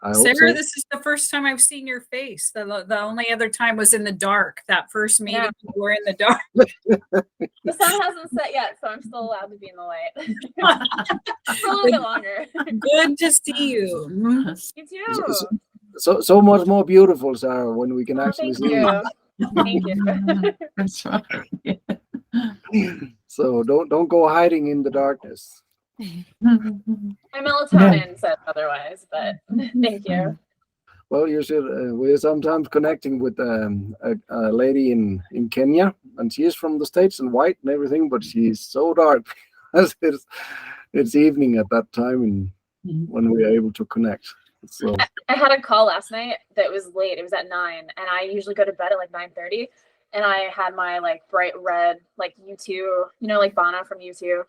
I hope Sarah, so. this is the first time I've seen your face. The only other time was in the dark. That first meeting, Yeah. you were in the dark. The sun hasn't set yet, so I'm still allowed to be in the light for a little bit longer. Good to see you. You too. So much more beautiful, Sarah, when we can actually Thank see you. Thank you. That's right. you. So don't go hiding in the darkness. My melatonin said otherwise, but thank you. Well, you should. We're sometimes connecting with a lady in Kenya, and she is from the States and white and everything, but she's so dark. It's evening at that time, and when we are able to connect. So I had a call last night that was late. It was at 9, and I usually go to bed at like 9:30. And I had my like bright red, like U2, like Bono from U2.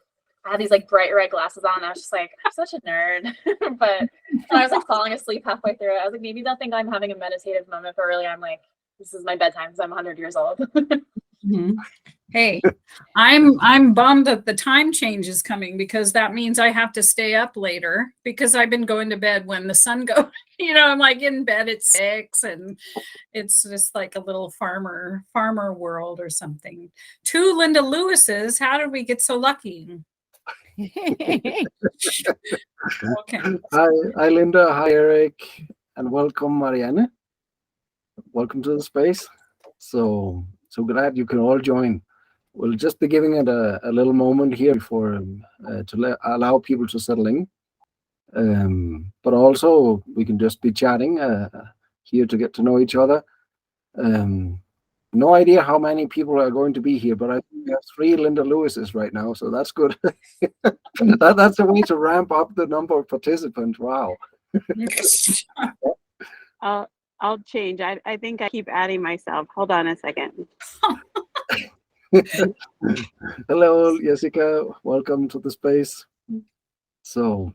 I had these like bright red glasses on. And I was just like, I'm such a nerd. But I was like falling asleep halfway through it. I was like, maybe they'll think I'm having a meditative moment, but really I'm like, this is my bedtime because I'm 100 years old. Hey, I'm bummed that the time change is coming because that means I have to stay up later because I've been going to bed when the sun goes. I'm like in bed at 6, and it's just like a little farmer world or something. 2 Linda Lewises. How did we get so lucky? Okay. hi Linda, hi Eric, and welcome Marianne. Welcome to the space. So glad you can all join. We'll just be giving it a little moment here before to allow people to settle in. But also we can just be chatting here to get to know each other. No idea how many people are going to be here, but I think we have 3 Linda Lewises right now, so that's good. That's a way to ramp up the number of participants. Wow. I'll change. I think I keep adding myself. Hold on a second. Hello, Jessica. Welcome to the space. So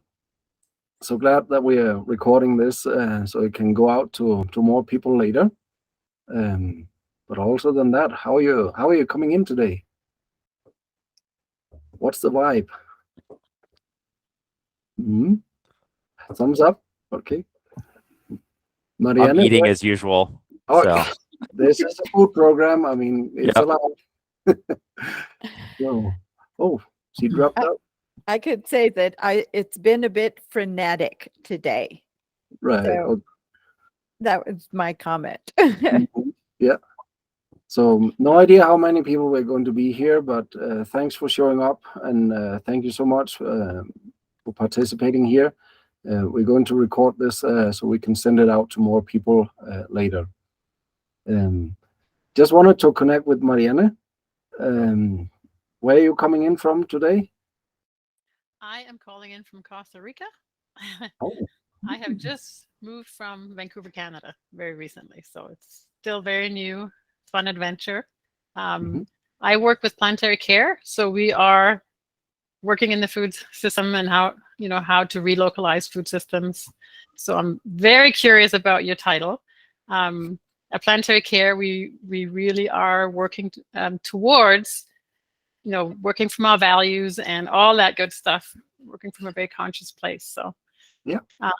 glad that we are recording this so it can go out to more people later. But also than that, how are you coming in today? What's the vibe? Thumbs up. Okay. Marianne, I'm eating as usual. Oh, so. This is a food program. I mean, it's allowed. She dropped out. I could say that it's been a bit frenetic today. Right. So that was my comment. Yeah. So no idea how many people we're going to be here, but thanks for showing up, and thank you so much for participating here. We're going to record this so we can send it out to more people later. Just wanted to connect with Marianne. Where are you coming in from today? I am calling in from Costa Rica. Oh. I have just moved from Vancouver, Canada, very recently, so it's still very new, fun adventure. I work with Planetary Care, so we are working in the food system and how to relocalize food systems. So I'm very curious about your title. At Planetary Care, we really are working towards, working from our values and all that good stuff, working from a very conscious place. So I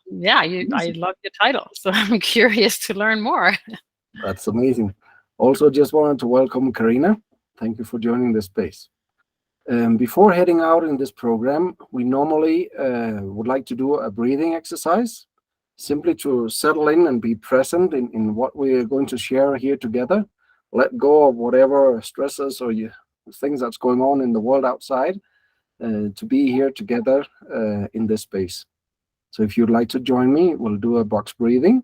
love your title. So I'm curious to learn more. That's amazing. Also, just wanted to welcome Karina. Thank you for joining this space. Before heading out in this program, we normally would like to do a breathing exercise, simply to settle in and be present in what we are going to share here together. Let go of whatever stresses or things that's going on in the world outside, to be here together in this space. So if you'd like to join me, we'll do a box breathing.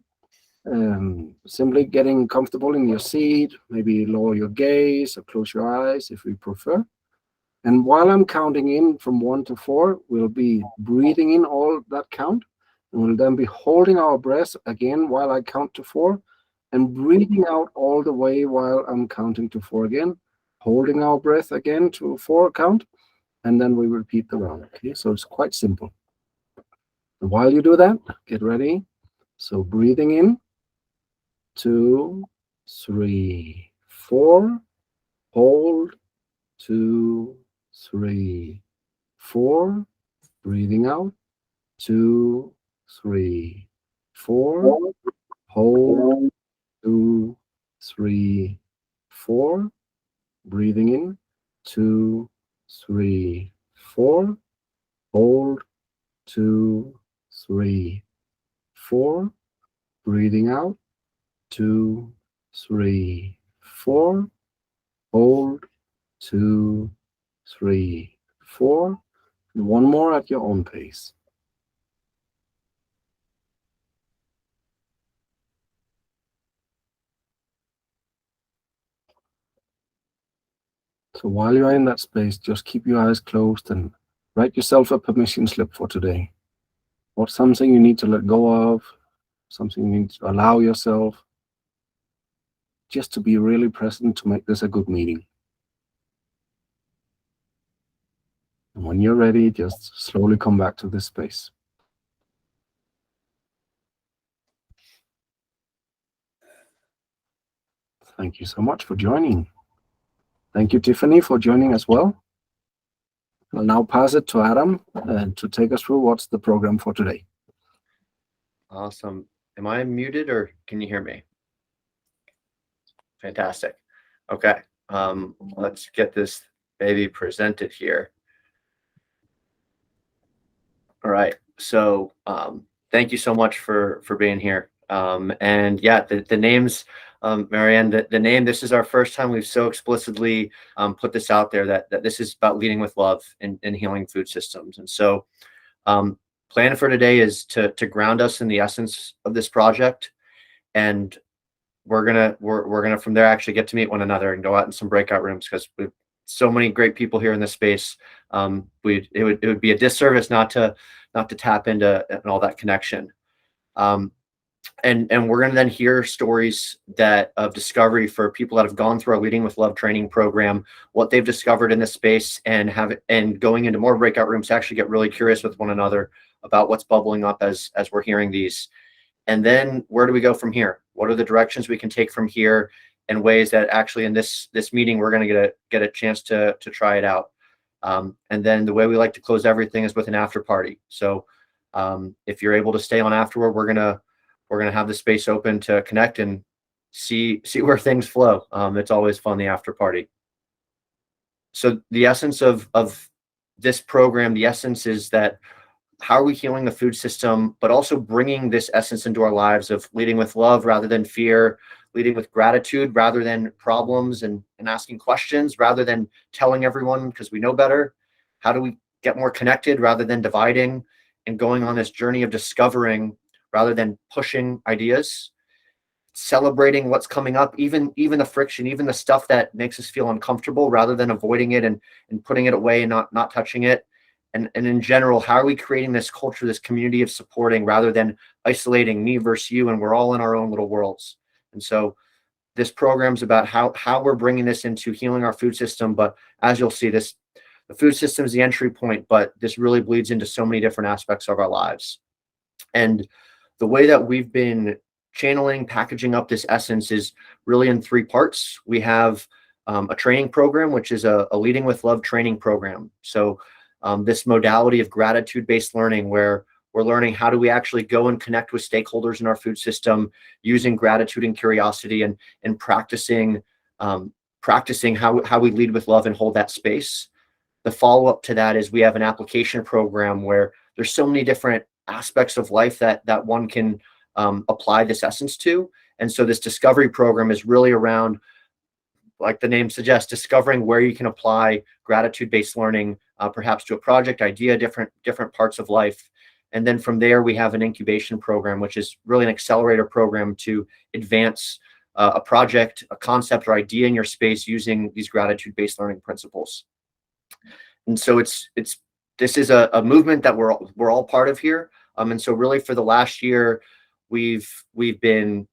Simply getting comfortable in your seat, maybe lower your gaze or close your eyes if you prefer. And while I'm counting in from 1 to 4, we'll be breathing in all that count. And we'll then be holding our breath again while I count to 4, and breathing out all the way while I'm counting to 4 again, holding our breath again to 4 count, and then we repeat the round. Okay, so it's quite simple. And while you do that, get ready. So breathing in, 2, 3, 4, hold, 2, 3, 4, breathing out, 2, 3, 4. Hold, 2, 3, 4. Breathing in, 2, 3, 4. Hold, 2, 3, 4. Breathing out, 2, 3, 4. Hold, 2, 3, 4. And one more at your own pace. So while you're in that space, just keep your eyes closed and write yourself a permission slip for today. What's something you need to let go of, something you need to allow yourself, just to be really present to make this a good meeting. And when you're ready, just slowly come back to this space. Thank you so much for joining. Thank you, Tiffany, for joining as well. I'll now pass it to Adam to take us through what's the program for today. Awesome. Am I muted or can you hear me? Fantastic. Okay. Let's get this baby presented here. All right. So thank you so much for being here. And yeah, the names, Marianne, the name, this is our first time we've so explicitly put this out there that this is about leading with love and healing food systems. And so plan for today is to ground us in the essence of this project. And we're gonna from there actually get to meet one another and go out in some breakout rooms, because we've so many great people here in this space. It would be a disservice not to tap into all that connection. And we're going to then hear stories of discovery for people that have gone through our Leading with Love training program, what they've discovered in this space, and going into more breakout rooms to actually get really curious with one another about what's bubbling up as we're hearing these. And then where do we go from here? What are the directions we can take from here, and ways that actually in this meeting we're going to get a chance to try it out. And then the way we like to close everything is with an after party. So if you're able to stay on afterward, we're gonna have the space open to connect and see where things flow. It's always fun, the after party. So the essence of this program, the essence is that how are we healing the food system, but also bringing this essence into our lives of leading with love rather than fear, leading with gratitude rather than problems, and asking questions rather than telling everyone because we know better. How do we get more connected rather than dividing, and going on this journey of discovering rather than pushing ideas, celebrating what's coming up, even the friction, even the stuff that makes us feel uncomfortable, rather than avoiding it and putting it away and not touching it. And in general, how are we creating this culture, this community of supporting rather than isolating me versus you, and we're all in our own little worlds. And so this program's about how we're bringing this into healing our food system. But as you'll see, the food system is the entry point, but this really bleeds into so many different aspects of our lives. And the way that we've been channeling, packaging up this essence is really in 3 parts. We have a training program, which is a Leading with Love training program. So this modality of gratitude-based learning, where we're learning how do we actually go and connect with stakeholders in our food system using gratitude and curiosity, and practicing how we lead with love and hold that space. The follow-up to that is we have an application program where there's so many different aspects of life that one can apply this essence to. And so this discovery program is really around, like the name suggests, discovering where you can apply gratitude-based learning, perhaps to a project idea, different parts of life. And then from there, we have an incubation program, which is really an accelerator program to advance a project, a concept, or idea in your space using these gratitude-based learning principles. And so this is a movement that we're all part of here. And so really for the last year, we've been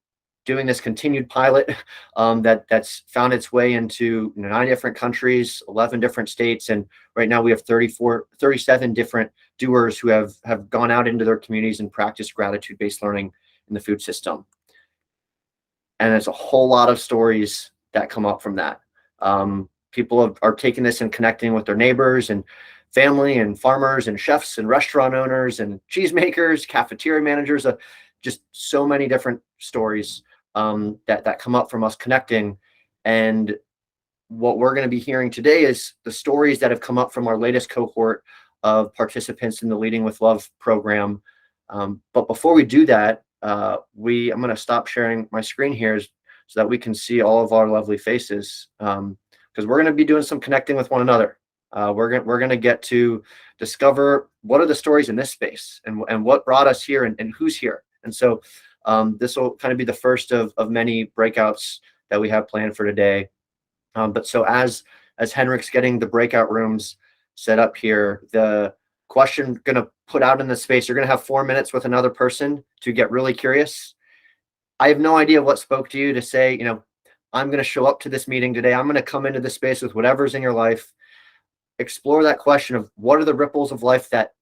doing this continued pilot that's found its way into 9 different countries, 11 different states. And right now we have 37 different doers who have gone out into their communities and practiced gratitude-based learning in the food system. And there's a whole lot of stories that come up from that. People are taking this and connecting with their neighbors and family and farmers and chefs and restaurant owners and cheesemakers, cafeteria managers. just so many different stories that come up from us connecting. And what we're going to be hearing today is the stories that have come up from our latest cohort of participants in the Leading with Love program. But before we do that, I'm going to stop sharing my screen here so that we can see all of our lovely faces, because we're going to be doing some connecting with one another. We're going to get to discover what are the stories in this space and what brought us here and who's here. And so this will kind of be the first of many breakouts that we have planned for today. But so as Henrik's getting the breakout rooms set up here, the question going to put out in the space, you're going to have 4 minutes with another person to get really curious. I have no idea what spoke to you to say, you know, I'm going to show up to this meeting today. I'm going to come into this space with whatever's in your life. Explore that question of what are the ripples of life that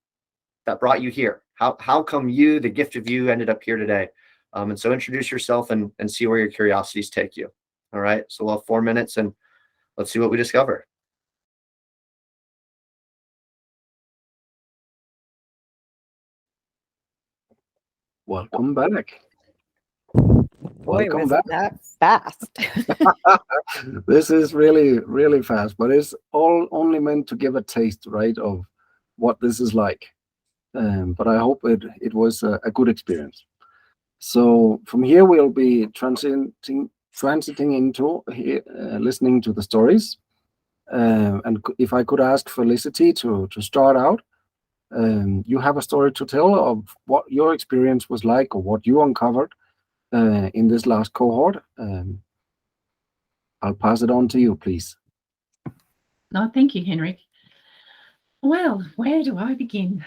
brought you here? How come you, the gift of you, ended up here today? And so introduce yourself and see where your curiosities take you. All right. So we'll have 4 minutes and let's see what we discover. Welcome back. Boy, Welcome was back. that fast. This is really, really fast, but it's all only meant to give a taste, right, of what this is like. But I hope it was a good experience. So from here, we'll be transiting into listening to the stories. And if I could ask Felicity to start out, you have a story to tell of what your experience was like or what you uncovered in this last cohort. I'll pass it on to you, please. No, thank you, Henrik. Well, where do I begin?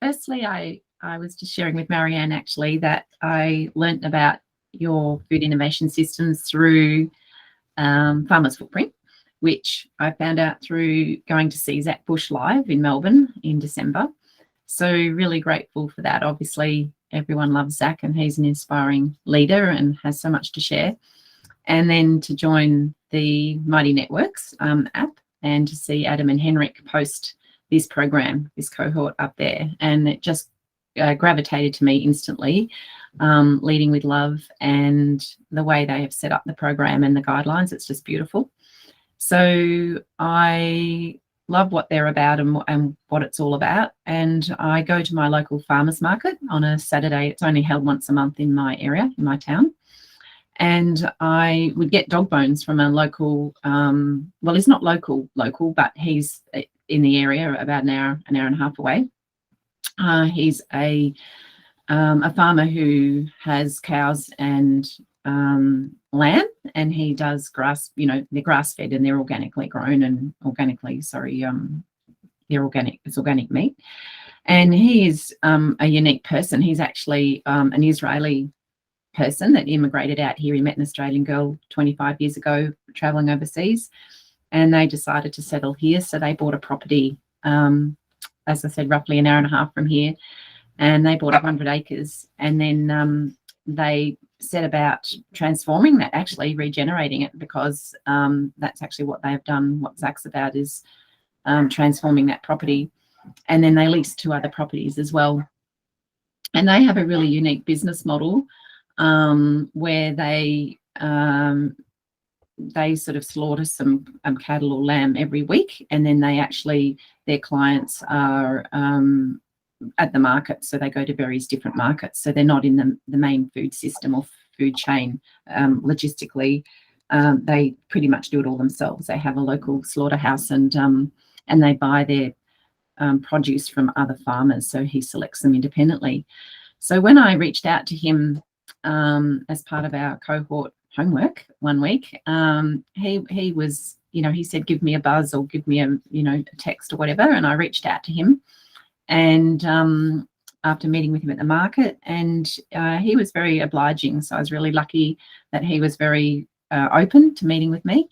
Firstly, I was just sharing with Marianne actually that I learnt about your food innovation systems through Farmer's Footprint, which I found out through going to see Zach Bush live in Melbourne in December. So really grateful for that. Obviously, everyone loves Zach and he's an inspiring leader and has so much to share. And then to join the Mighty Networks app and to see Adam and Henrik post this program, this cohort up there. And it just gravitated to me instantly, Leading with Love and the way they have set up the program and the guidelines. It's just beautiful. So I love what they're about and what it's all about. And I go to my local farmers market on a Saturday. It's only held once a month in my area, in my town. And I would get dog bones from a local, well, he's not local, but he's in the area about an hour and a half away. He's a farmer who has cows and lamb, and he does grass, you know, they're grass fed and they're organically grown and they're organic, it's organic meat. And he is a unique person. He's actually an Israeli person that immigrated out here. He met an Australian girl 25 years ago traveling overseas, and they decided to settle here. So they bought a property, as I said, roughly an hour and a half from here, and they bought 100 acres. And then they set about transforming that, actually regenerating it, because that's actually what they have done. What Zach's about is transforming that property. And then they leased 2 other properties as well. And they have a really unique business model where they sort of slaughter some cattle or lamb every week, and then they actually, their clients are at the market, so they go to various different markets. So they're not in the main food system or food chain. Logistically, they pretty much do it all themselves. They have a local slaughterhouse, and they buy their produce from other farmers, so he selects them independently. So when I reached out to him as part of our cohort homework one week, he was, you know, he said, give me a buzz or give me a text or whatever. And I reached out to him, and after meeting with him at the market, and he was very obliging. So I was really lucky that he was very open to meeting with me.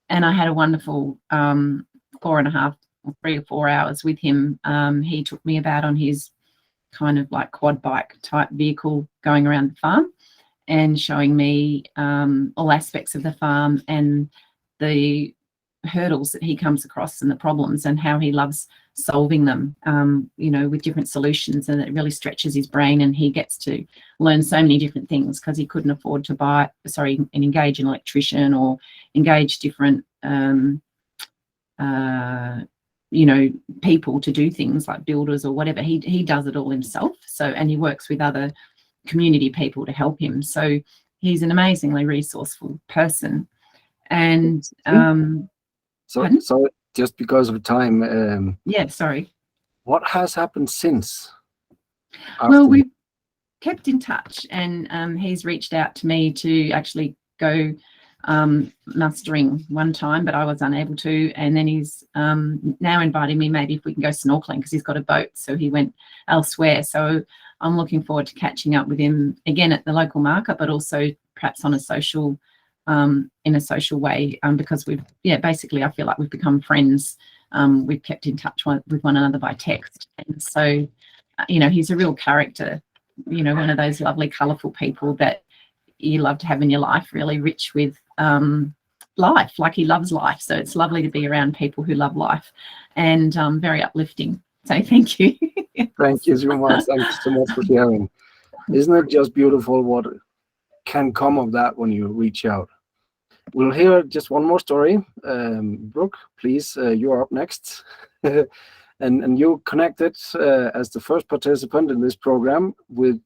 And I had a wonderful 4.5 or 3 or 4 hours with him. He took me about on his kind of like quad bike type vehicle, going around the farm and showing me all aspects of the farm and the hurdles that he comes across and the problems and how he loves solving them, with different solutions, and it really stretches his brain, and he gets to learn so many different things because he couldn't afford to engage an electrician or engage different people to do things like builders or whatever. He does it all himself. So, and he works with other community people to help him. So he's an amazingly resourceful person. And so just because of time, yeah, sorry. What has happened since? Well, we've kept in touch, and he's reached out to me to actually go mustering one time, but I was unable to. And then he's now inviting me maybe if we can go snorkeling because he's got a boat, so he went elsewhere. So I'm looking forward to catching up with him again at the local market, but also perhaps on a social in a social way, because basically I feel like we've become friends. We've kept in touch with one another by text, and so he's a real character, one of those lovely colourful people that you love to have in your life, really rich with life, like he loves life. So it's lovely to be around people who love life, and very uplifting. So thank you. Thank you so much. Thank you so much for sharing. Isn't it just beautiful what can come of that when you reach out? We'll hear just one more story. Brooke, please, you're up next. And you connected as the first participant in this program with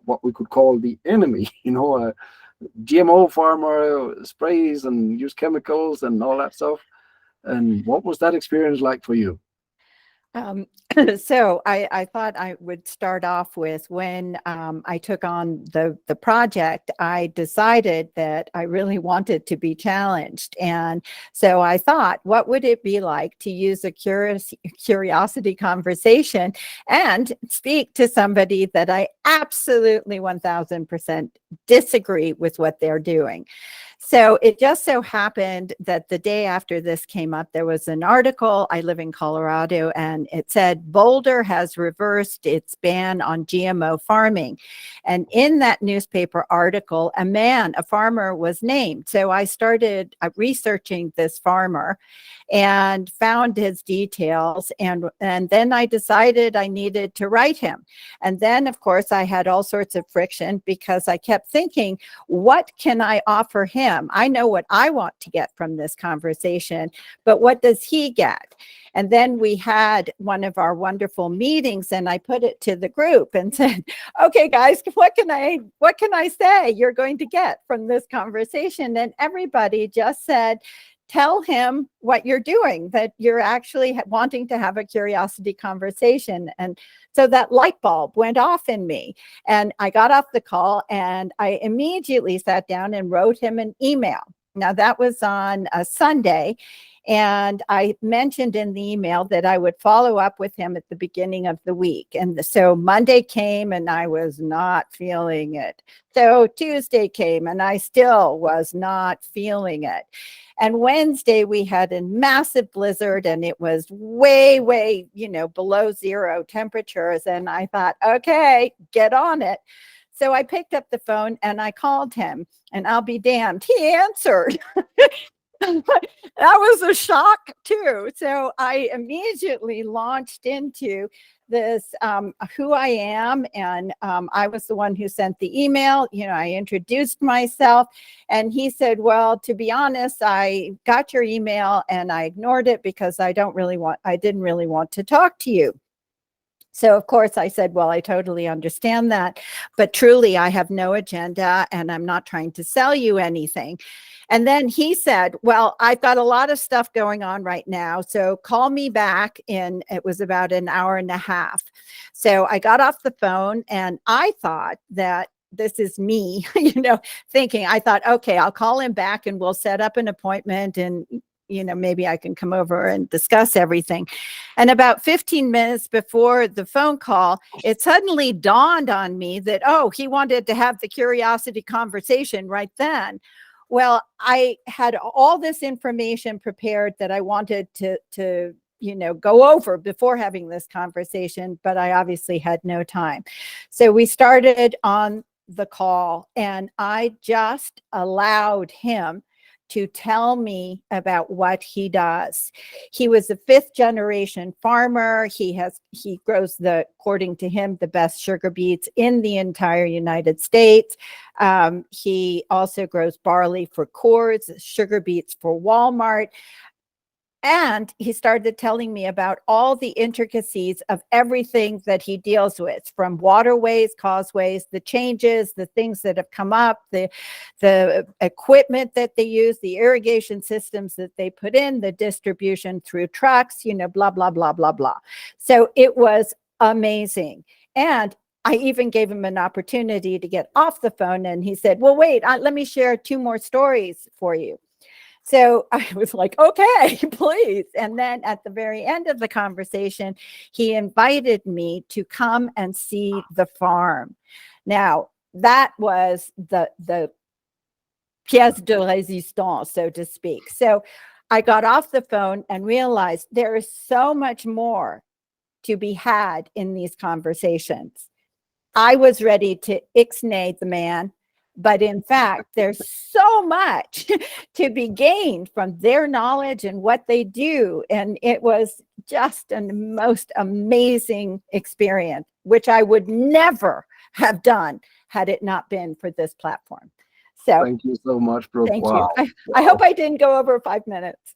what we could call the enemy, a GMO farmer, sprays and use chemicals and all that stuff. And what was that experience like for you? So I thought I would start off with when I took on the project, I decided that I really wanted to be challenged. And so I thought, what would it be like to use a curiosity conversation and speak to somebody that I absolutely 1000% disagree with what they're doing? So it just so happened that the day after this came up, there was an article. I live in Colorado, and it said Boulder has reversed its ban on GMO farming. And in that newspaper article, a farmer was named. So I started researching this farmer and found his details. And then I decided I needed to write him. And then, of course, I had all sorts of friction because I kept thinking, what can I offer him? I know what I want to get from this conversation, but what does he get? And then we had one of our wonderful meetings, and I put it to the group and said, okay, guys, what can I say you're going to get from this conversation? And everybody just said, tell him what you're doing, that you're actually wanting to have a curiosity conversation. And so that light bulb went off in me, and I got off the call and I immediately sat down and wrote him an email. Now that was on a Sunday, and I mentioned in the email that I would follow up with him at the beginning of the week. And so Monday came and I was not feeling it. So Tuesday came and I still was not feeling it. And Wednesday we had a massive blizzard, and it was way, way, below zero temperatures. And I thought, okay, get on it. So I picked up the phone and I called him, and I'll be damned, he answered. That was a shock too. So I immediately launched into this, who I am. And I was the one who sent the email. I introduced myself, and he said, well, to be honest, I got your email and I ignored it because I didn't really want to talk to you. So, of course, I said, well, I totally understand that, but truly, I have no agenda and I'm not trying to sell you anything. And then he said, well, I've got a lot of stuff going on right now, so call me back it was about an hour and a half. So I got off the phone, and I thought that this is me, thinking, I thought, okay, I'll call him back and we'll set up an appointment, and maybe I can come over and discuss everything. And about 15 minutes before the phone call, it suddenly dawned on me that, he wanted to have the curiosity conversation right then. Well, I had all this information prepared that I wanted to go over before having this conversation, but I obviously had no time. So we started on the call, and I just allowed him to tell me about what he does. He was a 5th generation farmer. He grows according to him, the best sugar beets in the entire United States. He also grows barley for Coors, sugar beets for Walmart. And he started telling me about all the intricacies of everything that he deals with, from waterways, causeways, the changes, the things that have come up, the equipment that they use, the irrigation systems that they put in, the distribution through trucks, blah, blah, blah, blah, blah. So it was amazing. And I even gave him an opportunity to get off the phone. And he said, well, wait, let me share 2 more stories for you. So I was like, okay, please. And then at the very end of the conversation, he invited me to come and see the farm. Now, that was the pièce de résistance, so to speak. So I got off the phone and realized there is so much more to be had in these conversations. I was ready to ixnay the man. But in fact, there's so much to be gained from their knowledge and what they do. And it was just a most amazing experience, which I would never have done had it not been for this platform. So thank you so much, Brooke. thank wow. you. I hope I didn't go over 5 minutes.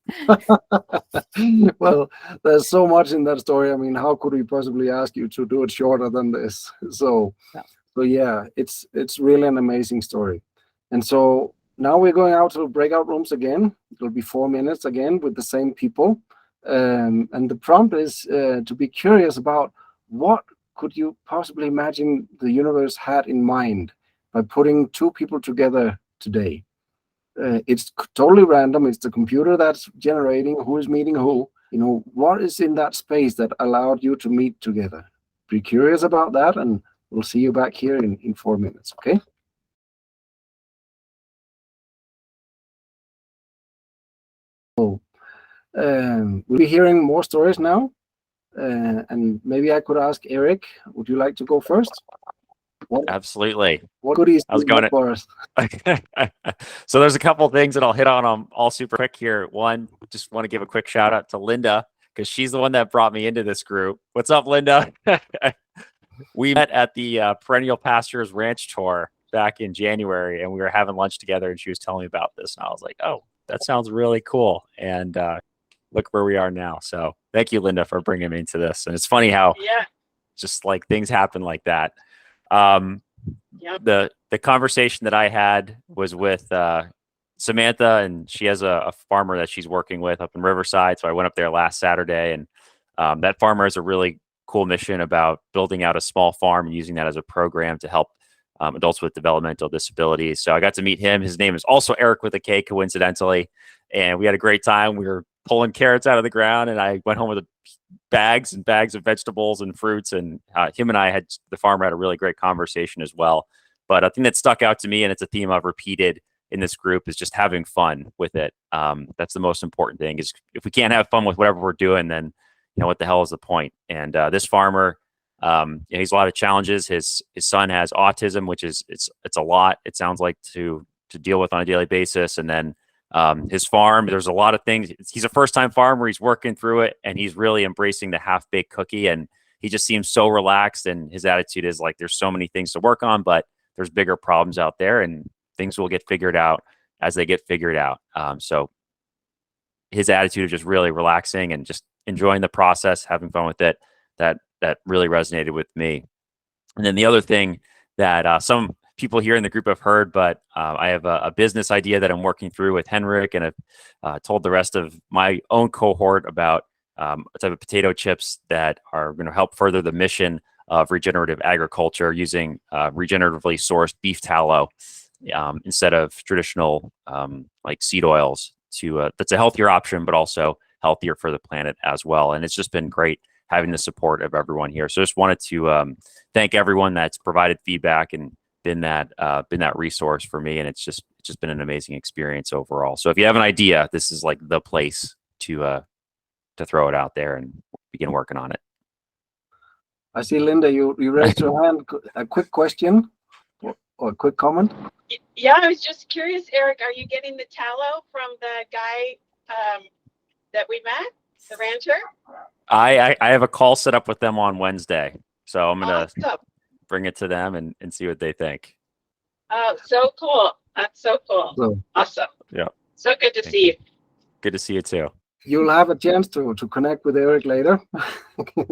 Well, there's so much in that story. I mean, how could we possibly ask you to do it shorter than this? So yeah, it's really an amazing story. And so now we're going out to breakout rooms again. It'll be 4 minutes again with the same people. And the prompt is to be curious about what could you possibly imagine the universe had in mind by putting 2 people together today. It's totally random. It's the computer that's generating who is meeting who. What is in that space that allowed you to meet together? Be curious about that, and we'll see you back here in 4 minutes, okay? So, we'll be hearing more stories now. And maybe I could ask Eric, would you like to go first? Absolutely. What goodies I was going for us? So there's a couple things that I'll hit on them all super quick here. One, just want to give a quick shout out to Linda, because she's the one that brought me into this group. What's up, Linda? We met at the Perennial Pastures Ranch Tour back in January, and we were having lunch together, and she was telling me about this, and I was like, oh, that sounds really cool. And look where we are now. So thank you, Linda, for bringing me into this. And it's funny how just like things happen like that. The conversation that I had was with Samantha, and she has a farmer that she's working with up in Riverside. So I went up there last Saturday, and that farmer has a really cool mission about building out a small farm and using that as a program to help adults with developmental disabilities. So I got to meet him. His name is also Eric with a K, coincidentally. And we had a great time. We were pulling carrots out of the ground, and I went home with bags and bags of vegetables and fruits. And him and the farmer had a really great conversation as well. But a thing that stuck out to me, and it's a theme I've repeated in this group, is just having fun with it. That's the most important thing. Is if we can't have fun with whatever we're doing, then what the hell is the point? And this farmer, he's a lot of challenges. His son has autism, which is it's a lot. It sounds like to deal with on a daily basis. And then his farm, there's a lot of things. He's a first-time farmer. He's working through it, and he's really embracing the half-baked cookie. And he just seems so relaxed. And his attitude is like, there's so many things to work on, but there's bigger problems out there, and things will get figured out as they get figured out. So his attitude is just really relaxing and just enjoying the process, having fun with it. That really resonated with me. And then the other thing that some people here in the group have heard, but I have a business idea that I'm working through with Henrik, and I've told the rest of my own cohort about a type of potato chips that are going to help further the mission of regenerative agriculture using regeneratively sourced beef tallow instead of traditional like seed oils. That's a healthier option, but also healthier for the planet as well. And it's just been great having the support of everyone here. So just wanted to thank everyone that's provided feedback and been that resource for me. And it's just been an amazing experience overall. So if you have an idea, this is like the place to throw it out there and begin working on it. I see, Linda, you raised your hand. A quick question, or a quick comment? Yeah, I was just curious, Eric, are you getting the tallow from the guy that we met, the rancher? I have a call set up with them on Wednesday, so I'm gonna Awesome. bring it to them and see what they think. Oh, so cool. That's so cool. So Awesome. Yeah. So good to Thank see you. Good to see you too. you'll have a chance to connect with Eric later.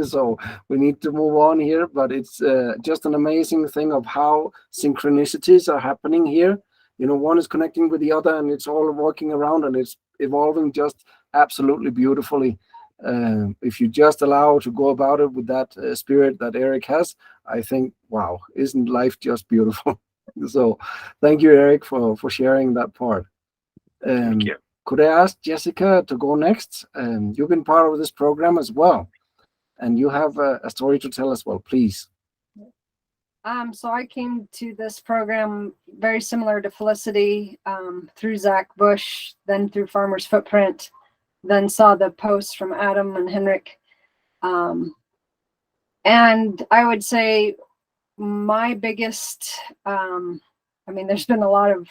So we need to move on here, but it's just an amazing thing of how synchronicities are happening here. You know, one is connecting with the other, and it's all working around, and it's evolving just absolutely beautifully. If you just allow to go about it with that spirit that Eric has, I think, wow, isn't life just beautiful? So thank you, Eric, for sharing that part. Thank you. Could I ask Jessica to go next? You've been part of this program as well, and you have a story to tell as well, please. So I came to this program very similar to Felicity, through Zach Bush, then through Farmer's Footprint, then saw the posts from Adam and Henrik. And I would say my biggest, I mean, there's been a lot of,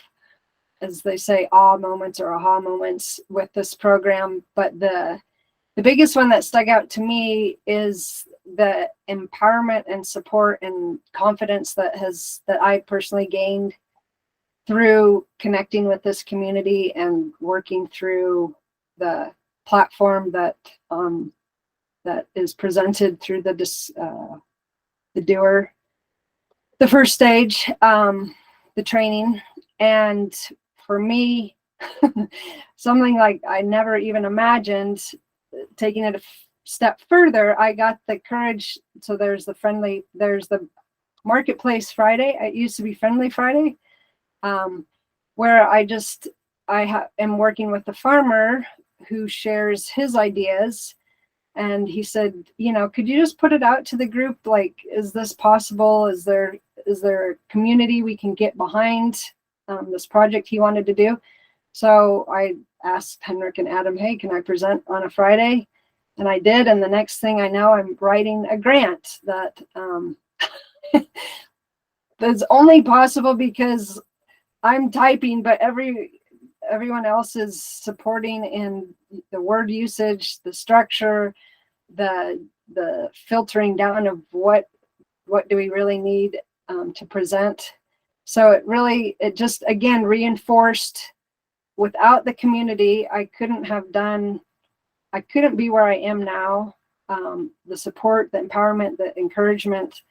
as they say, awe moments or aha moments with this program, but the biggest one that stuck out to me is the empowerment and support and confidence that I personally gained through connecting with this community and working through the platform that is presented through the doer, the first stage, the training. And for me, something like I never even imagined, taking it a step further, I got the courage. So there's the Marketplace Friday. It used to be Friendly Friday, where I am working with the farmer who shares his ideas. And he said, you know, could you just put it out to the group? Like, is this possible? Is there a community we can get behind this project he wanted to do? So I asked Henrik and Adam, hey, can I present on a Friday? And I did. And the next thing I know, I'm writing a grant that that's only possible because I'm typing, but everyone else is supporting in the word usage, the structure, the filtering down of what do we really need to present. So it just again reinforced, without the community, I couldn't be where I am now. The support, the empowerment, the encouragement,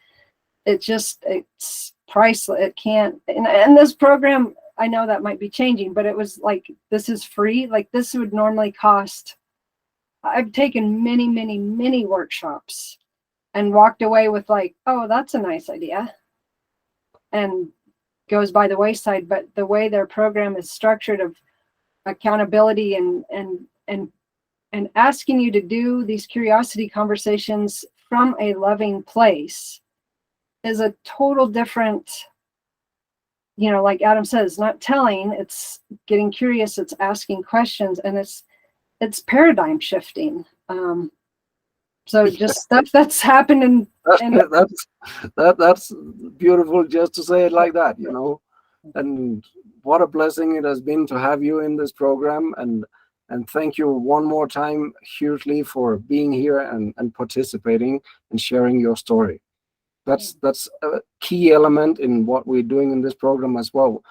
it's priceless. It can't, and this program, I know that might be changing, but it was like, this is free. Like, this would normally cost. I've taken many, many, many workshops and walked away with like, oh, that's a nice idea, and goes by the wayside. But the way their program is structured of accountability and asking you to do these curiosity conversations from a loving place is a total different, you know, like Adam says, not telling, it's getting curious, it's asking questions, and it's paradigm shifting. So just stuff that's happened that's beautiful, just to say it like that, you know. And what a blessing it has been to have you in this program, and thank you one more time hugely for being here and participating and sharing your story. That's a key element in what we're doing in this program as well,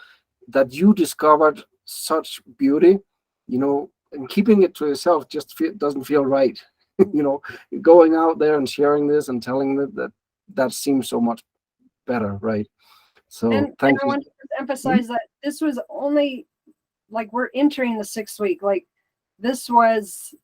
that you discovered such beauty, you know, and keeping it to yourself just doesn't feel right. You know, going out there and sharing this and telling that seems so much better, right? So thank I you. want to emphasize that this was only, like, we're entering the 6th week. Like, this was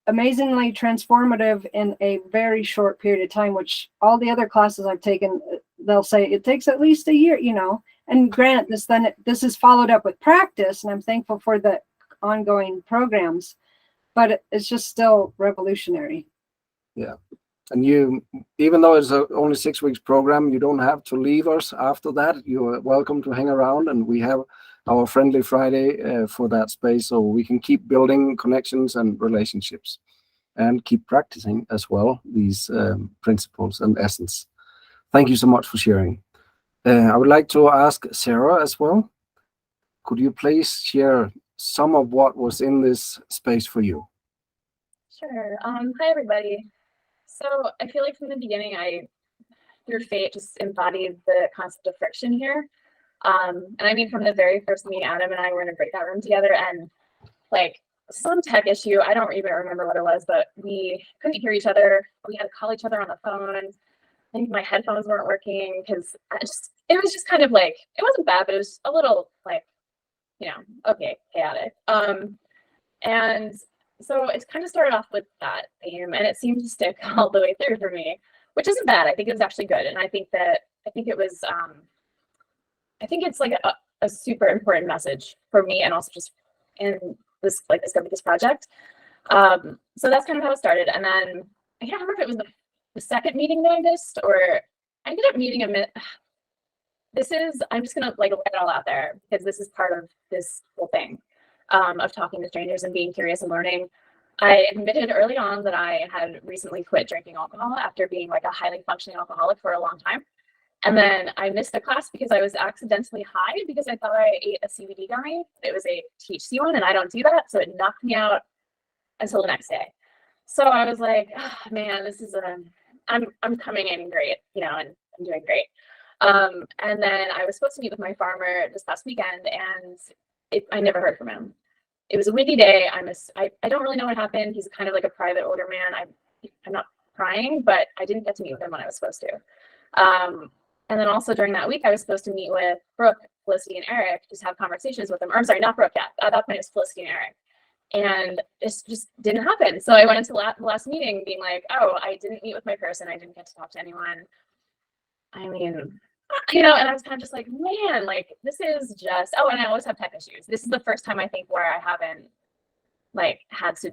amazingly transformative in a very short period of time, which all the other classes I've taken, they'll say it takes at least a year, you know. And grant this is followed up with practice, and I'm thankful for the ongoing programs, but it's just still revolutionary. Yeah. And you, even though it's only 6 weeks program, you don't have to leave us after that. You're welcome to hang around, and we have our Friendly Friday for that space, so we can keep building connections and relationships and keep practicing as well these principles and essence. Thank you so much for sharing. I would like to ask Sarah as well. Could you please share some of what was in this space for you? Sure. Hi, everybody. So I feel like from the beginning, through fate, just embodied the concept of friction here. And I mean, from the very first meeting, Adam and I were in a breakout room together, and like some tech issue, I don't even remember what it was, but we couldn't hear each other. We had to call each other on the phone. I think my headphones weren't working because it was just kind of like, it wasn't bad, but it was a little like, okay, chaotic. And so it kind of started off with that theme, and it seemed to stick all the way through for me, which isn't bad. I think it was actually good. And I think it was, I think it's like a super important message for me, and also just in this project. So that's kind of how it started. And then I can't remember if it was the second meeting that I missed, or I ended up meeting I'm just gonna like lay it all out there, because this is part of this whole thing of talking to strangers and being curious and learning. I admitted early on that I had recently quit drinking alcohol after being like a highly functioning alcoholic for a long time. And then I missed a class because I was accidentally high because I thought I ate a CBD gummy. It was a THC one, and I don't do that. So it knocked me out until the next day. So I was like, oh, man, this is I'm coming in great, and I'm doing great. And then I was supposed to meet with my farmer this past weekend, and I never heard from him. It was a windy day. I don't really know what happened. He's kind of like a private older man. I'm not crying, but I didn't get to meet with him when I was supposed to. And then also during that week, I was supposed to meet with Brooke, Felicity, and Eric, just have conversations with them. Or I'm sorry, not Brooke yet. At that point, it was Felicity and Eric. And it just didn't happen. So I went into the last meeting being like, oh, I didn't meet with my person. I didn't get to talk to anyone. I mean, and I was kind of just like, man, like this is just, oh, and I always have tech issues. This is the first time I think where I haven't like had to,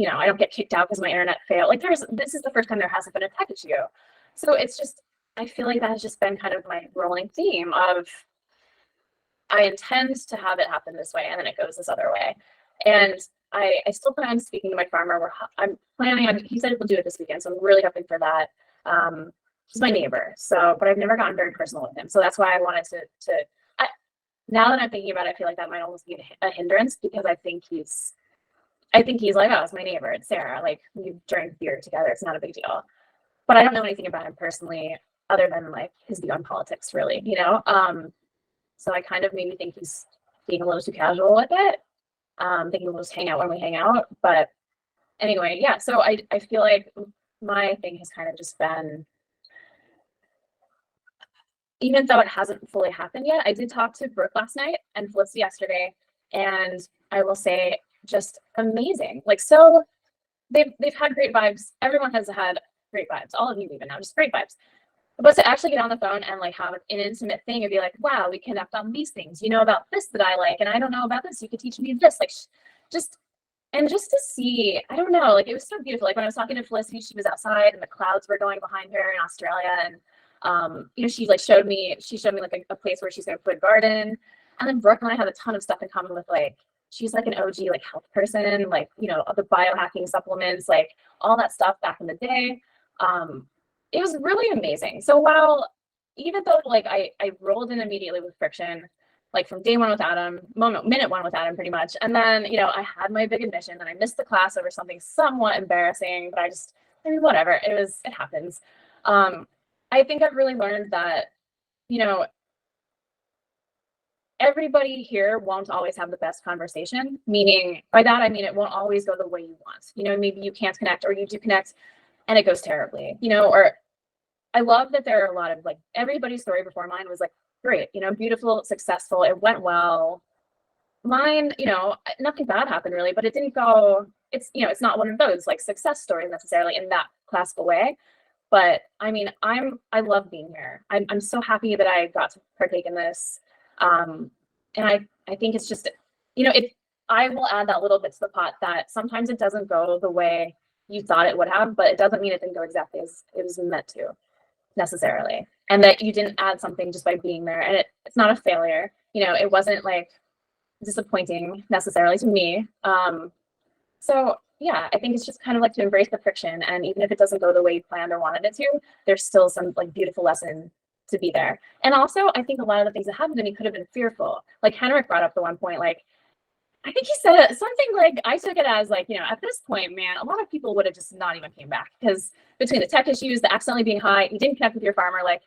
I don't get kicked out because my internet failed. Like this is the first time there hasn't been a tech issue. So it's just, I feel like that has just been kind of my rolling theme of I intend to have it happen this way, and then it goes this other way. And I still plan on speaking to my farmer. I'm planning on, he said we'll do it this weekend, so I'm really hoping for that. He's my neighbor, but I've never gotten very personal with him. So that's why I wanted now that I'm thinking about it, I feel like that might almost be a hindrance, because I think he's like, oh, it's my neighbor, it's Sarah. Like, we drank beer together, it's not a big deal. But I don't know anything about him personally, other than like his view on politics, really, So I kind of maybe think he's being a little too casual with it. Thinking we'll just hang out when we hang out. But anyway, yeah. So I feel like my thing has kind of just been, even though it hasn't fully happened yet, I did talk to Brooke last night and Felicity yesterday, and I will say just amazing. Like, so they've had great vibes. Everyone has had great vibes. All of you even now, just great vibes. But to actually get on the phone and like have an intimate thing and be like, wow, we connect on these things. You know about this that I like, and I don't know about this. You could teach me this. Like, just to see, I don't know, like it was so beautiful. Like when I was talking to Felicity, she was outside and the clouds were going behind her in Australia, and she showed me like a place where she's gonna put a garden. And then Brooke and I have a ton of stuff in common with, like, she's like an OG like health person, like, the biohacking supplements, like all that stuff back in the day. It was really amazing. So even though like I rolled in immediately with friction, like from day one with Adam, minute one with Adam pretty much. And then, I had my big admission and I missed the class over something somewhat embarrassing, but whatever, it happens. I think I've really learned that, everybody here won't always have the best conversation, meaning by that, I mean, it won't always go the way you want. Maybe you can't connect, or you do connect and it goes terribly, or I love that there are a lot of, like, everybody's story before mine was like, great, beautiful, successful, it went well. Mine, nothing bad happened really, but it didn't go, it's not one of those like success stories necessarily in that classical way. But I mean, I love being here. I'm so happy that I got to partake in this. And I think it's just, I will add that little bit to the pot that sometimes it doesn't go the way you thought it would have, but it doesn't mean it didn't go exactly as it was meant to necessarily. And that you didn't add something just by being there. And it's not a failure. It wasn't like disappointing necessarily to me. So yeah, I think it's just kind of like to embrace the friction. And even if it doesn't go the way you planned or wanted it to, there's still some like beautiful lesson to be there. And also, I think a lot of the things that happened to me could have been fearful. Like Henrik brought up the one point, like, I think he said something like, I took it as like, at this point, man, a lot of people would have just not even came back, because between the tech issues, the accidentally being high, you didn't connect with your farmer, like,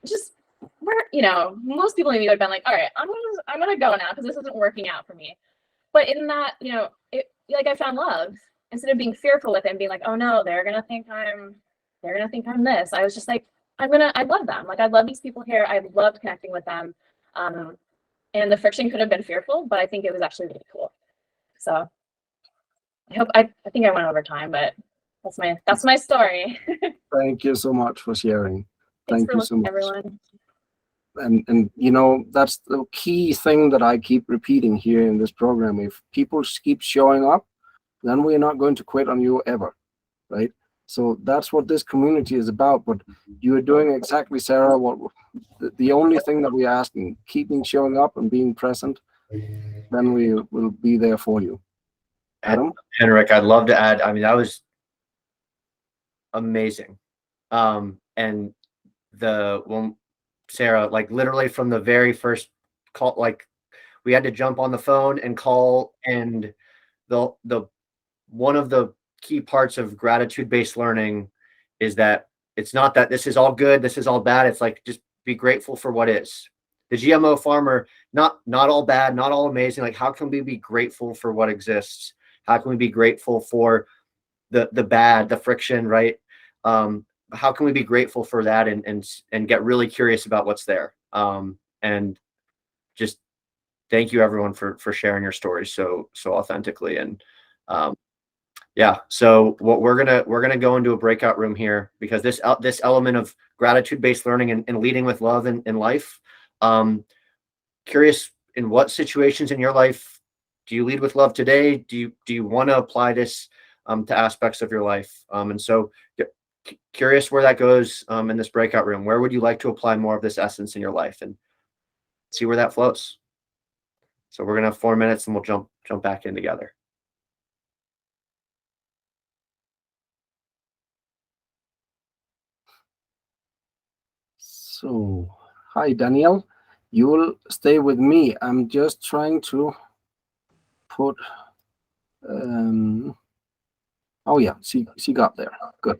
just most people maybe would have been like, all right, I'm gonna go now because this isn't working out for me. But in that, I found love instead of being fearful with it and being like, oh no, they're gonna think I'm this. I was just like, I love them. Like, I love these people here. I loved connecting with them. And the friction could have been fearful, but I think it was actually really cool. So I think I went over time, but that's my story. Thank you so much for sharing. Thanks Thank for you so listening, much. everyone. And that's the key thing that I keep repeating here in this program. If people keep showing up, then we're not going to quit on you ever, right? So that's what this community is about. But you are doing exactly, Sarah, what the only thing that we're asking: keeping showing up and being present, then we will be there for you. Adam? Henrik, I'd love to add, I mean, that was amazing. And Sarah, like literally from the very first call, like we had to jump on the phone and call, and the one of the key parts of gratitude-based learning is that it's not that this is all good, this is all bad. It's like, just be grateful for what is. The GMO farmer, not all bad, not all amazing. Like, how can we be grateful for what exists? How can we be grateful for the bad, the friction, right? How can we be grateful for that and get really curious about what's there? And just thank you everyone for sharing your stories so authentically. And yeah, so what we're gonna go into a breakout room here, because this element of gratitude-based learning and leading with love in life. Curious, in what situations in your life do you lead with love today? Do you want to apply this to aspects of your life? And so curious where that goes in this breakout room. Where would you like to apply more of this essence in your life, and see where that flows? So we're gonna have 4 minutes and we'll jump back in together. So, hi, Daniel. You will stay with me. I'm just trying to put. Oh yeah, she got there. Good.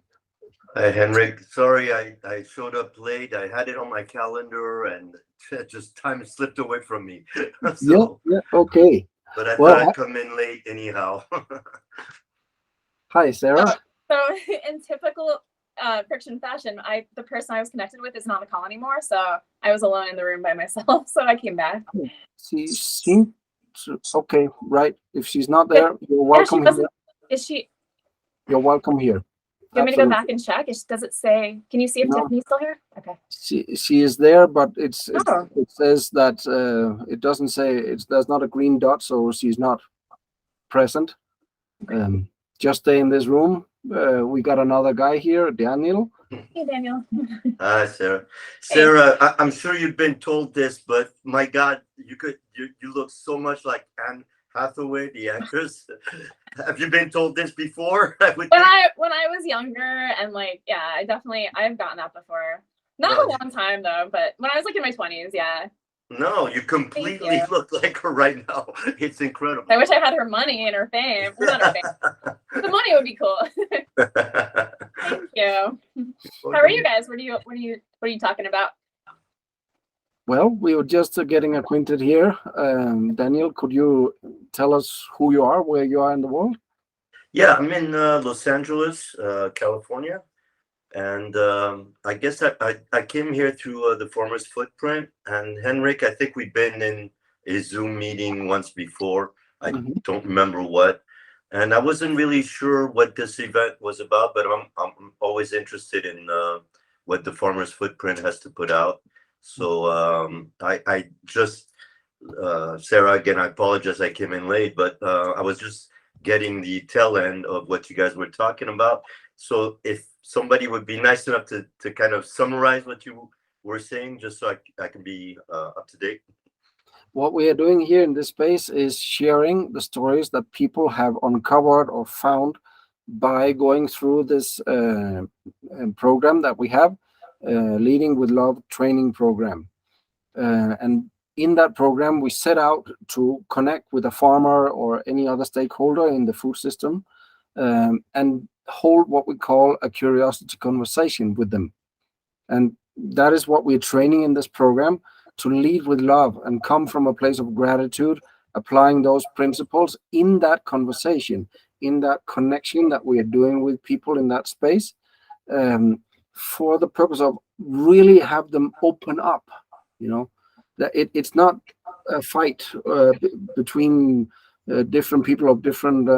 Hi, Henrik. Sorry, I showed up late. I had it on my calendar and just time slipped away from me. So, Yeah, okay. but I Well, thought I'd come in late anyhow. Hi, Sarah. So in typical friction fashion, the person I was connected with is not on the call anymore, so I was alone in the room by myself. So I came back. She seemed okay, right? If she's not there, you're welcome here. Is she? You're welcome here. You want me to go back and check? Does it say? Can you see if Tiffany's still here? Okay. She is there, but it Oh. says that it doesn't say there's not a green dot, so she's not present. Just stay in this room. We got another guy here, Daniel. Hey, Daniel. Hi, Sarah. Sarah, I'm sure you've been told this, but my God, you look so much like Anne Hathaway, the actress. Have you been told this before? When I was younger, and I've gotten that before. Not a long time though, but when I was like in my 20s, yeah. No, you completely look like her right now. It's incredible. I wish I had her money and her fame. Well, not her fame. The money would be cool. Thank you. How are you guys? What are you talking about? Well, we were just getting acquainted here. Daniel, could you tell us who you are, where you are in the world? Yeah, I'm in Los Angeles, California. And I guess I came here through the Farmer's Footprint. And Henrik, I think we've been in a Zoom meeting once before. I don't remember what. And I wasn't really sure what this event was about, but I'm always interested in what the Farmer's Footprint has to put out. So I just, Sarah, again, I apologize I came in late, but I was just getting the tail end of what you guys were talking about. So if somebody would be nice enough to kind of summarize what you were saying, just so I can be up to date. What we are doing here in this space is sharing the stories that people have uncovered or found by going through this program that we have. Leading with Love training program. And in that program, we set out to connect with a farmer or any other stakeholder in the food system, and hold what we call a curiosity conversation with them. And that is what we're training in this program, to lead with love and come from a place of gratitude, applying those principles in that conversation, in that connection that we are doing with people in that space, for the purpose of really have them open up. That it's not a fight between different people of different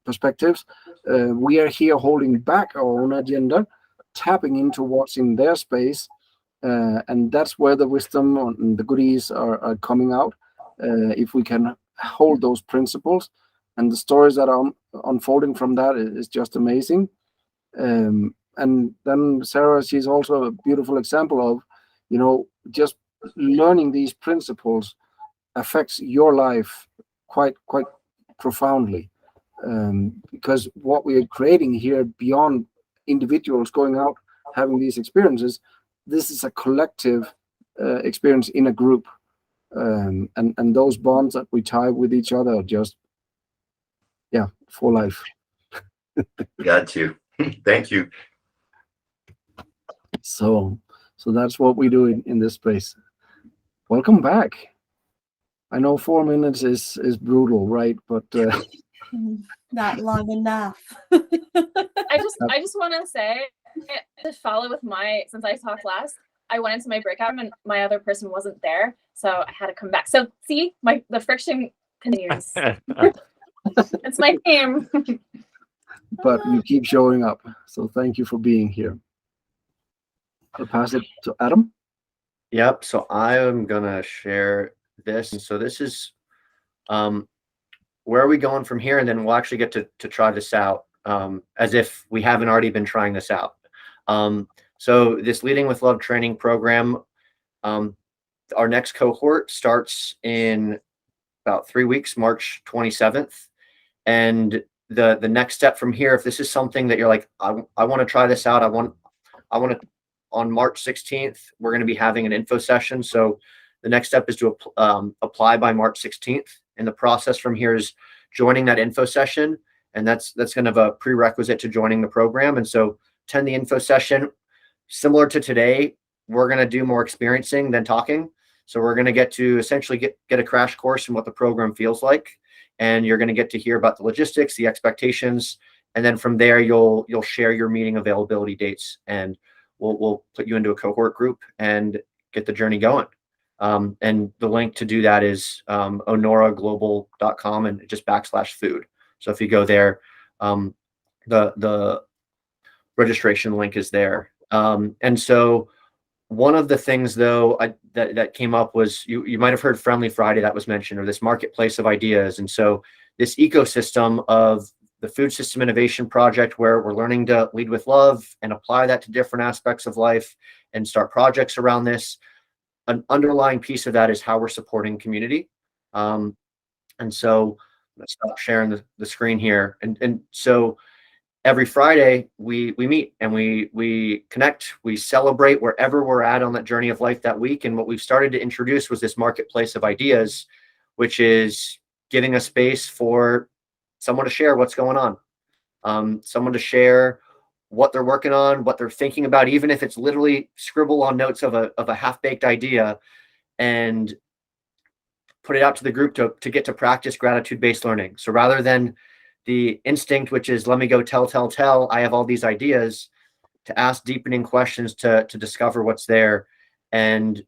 perspectives. We are here holding back our own agenda, tapping into what's in their space, and that's where the wisdom and the goodies are coming out. If we can hold those principles, and the stories that are unfolding from that is just amazing. And then Sarah, she's also a beautiful example of, just learning these principles affects your life quite profoundly, because what we are creating here, beyond individuals going out having these experiences, this is a collective experience in a group, and those bonds that we tie with each other are just, for life. Got you. Thank you. So that's what we do in this space. Welcome back. I know 4 minutes is brutal, right? But not long enough. I just want to say, to follow with since I talked last, I went into my breakout room and my other person wasn't there, so I had to come back. So see, the friction continues. It's my theme. But you keep showing up, so thank you for being here. I'll pass it to Adam. Yep. So I am gonna share this. And so this is where are we going from here? And then we'll actually get to try this out, as if we haven't already been trying this out. So this Leading with Love training program, our next cohort starts in about 3 weeks, March 27th. And the next step from here, if this is something that you're like, I want to try this out, I want to, on March 16th, we're going to be having an info session. So the next step is to apply by March 16th. And the process from here is joining that info session. And that's kind of a prerequisite to joining the program. And so attend the info session. Similar to today, we're going to do more experiencing than talking. So we're going to get to essentially get a crash course in what the program feels like. And you're going to get to hear about the logistics, the expectations. And then from there, you'll share your meeting availability dates, and we'll put you into a cohort group and get the journey going. And the link to do that is onoraglobal.com and just /food. So if you go there, the registration link is there. And so one of the things, though, that came up was you might have heard Friendly Friday that was mentioned, or this marketplace of ideas. And so this ecosystem of the Food System Innovation Project, where we're learning to lead with love and apply that to different aspects of life and start projects around this. An underlying piece of that is how we're supporting community. And so let's stop sharing the screen here. And so every Friday we meet and we connect, we celebrate wherever we're at on that journey of life that week. And what we've started to introduce was this marketplace of ideas, which is giving a space for someone to share what's going on, someone to share what they're working on, what they're thinking about, even if it's literally scribble on notes of a half-baked idea, and put it out to the group to get to practice gratitude-based learning. So rather than the instinct, which is let me go tell, I have all these ideas, to ask deepening questions to discover what's there. And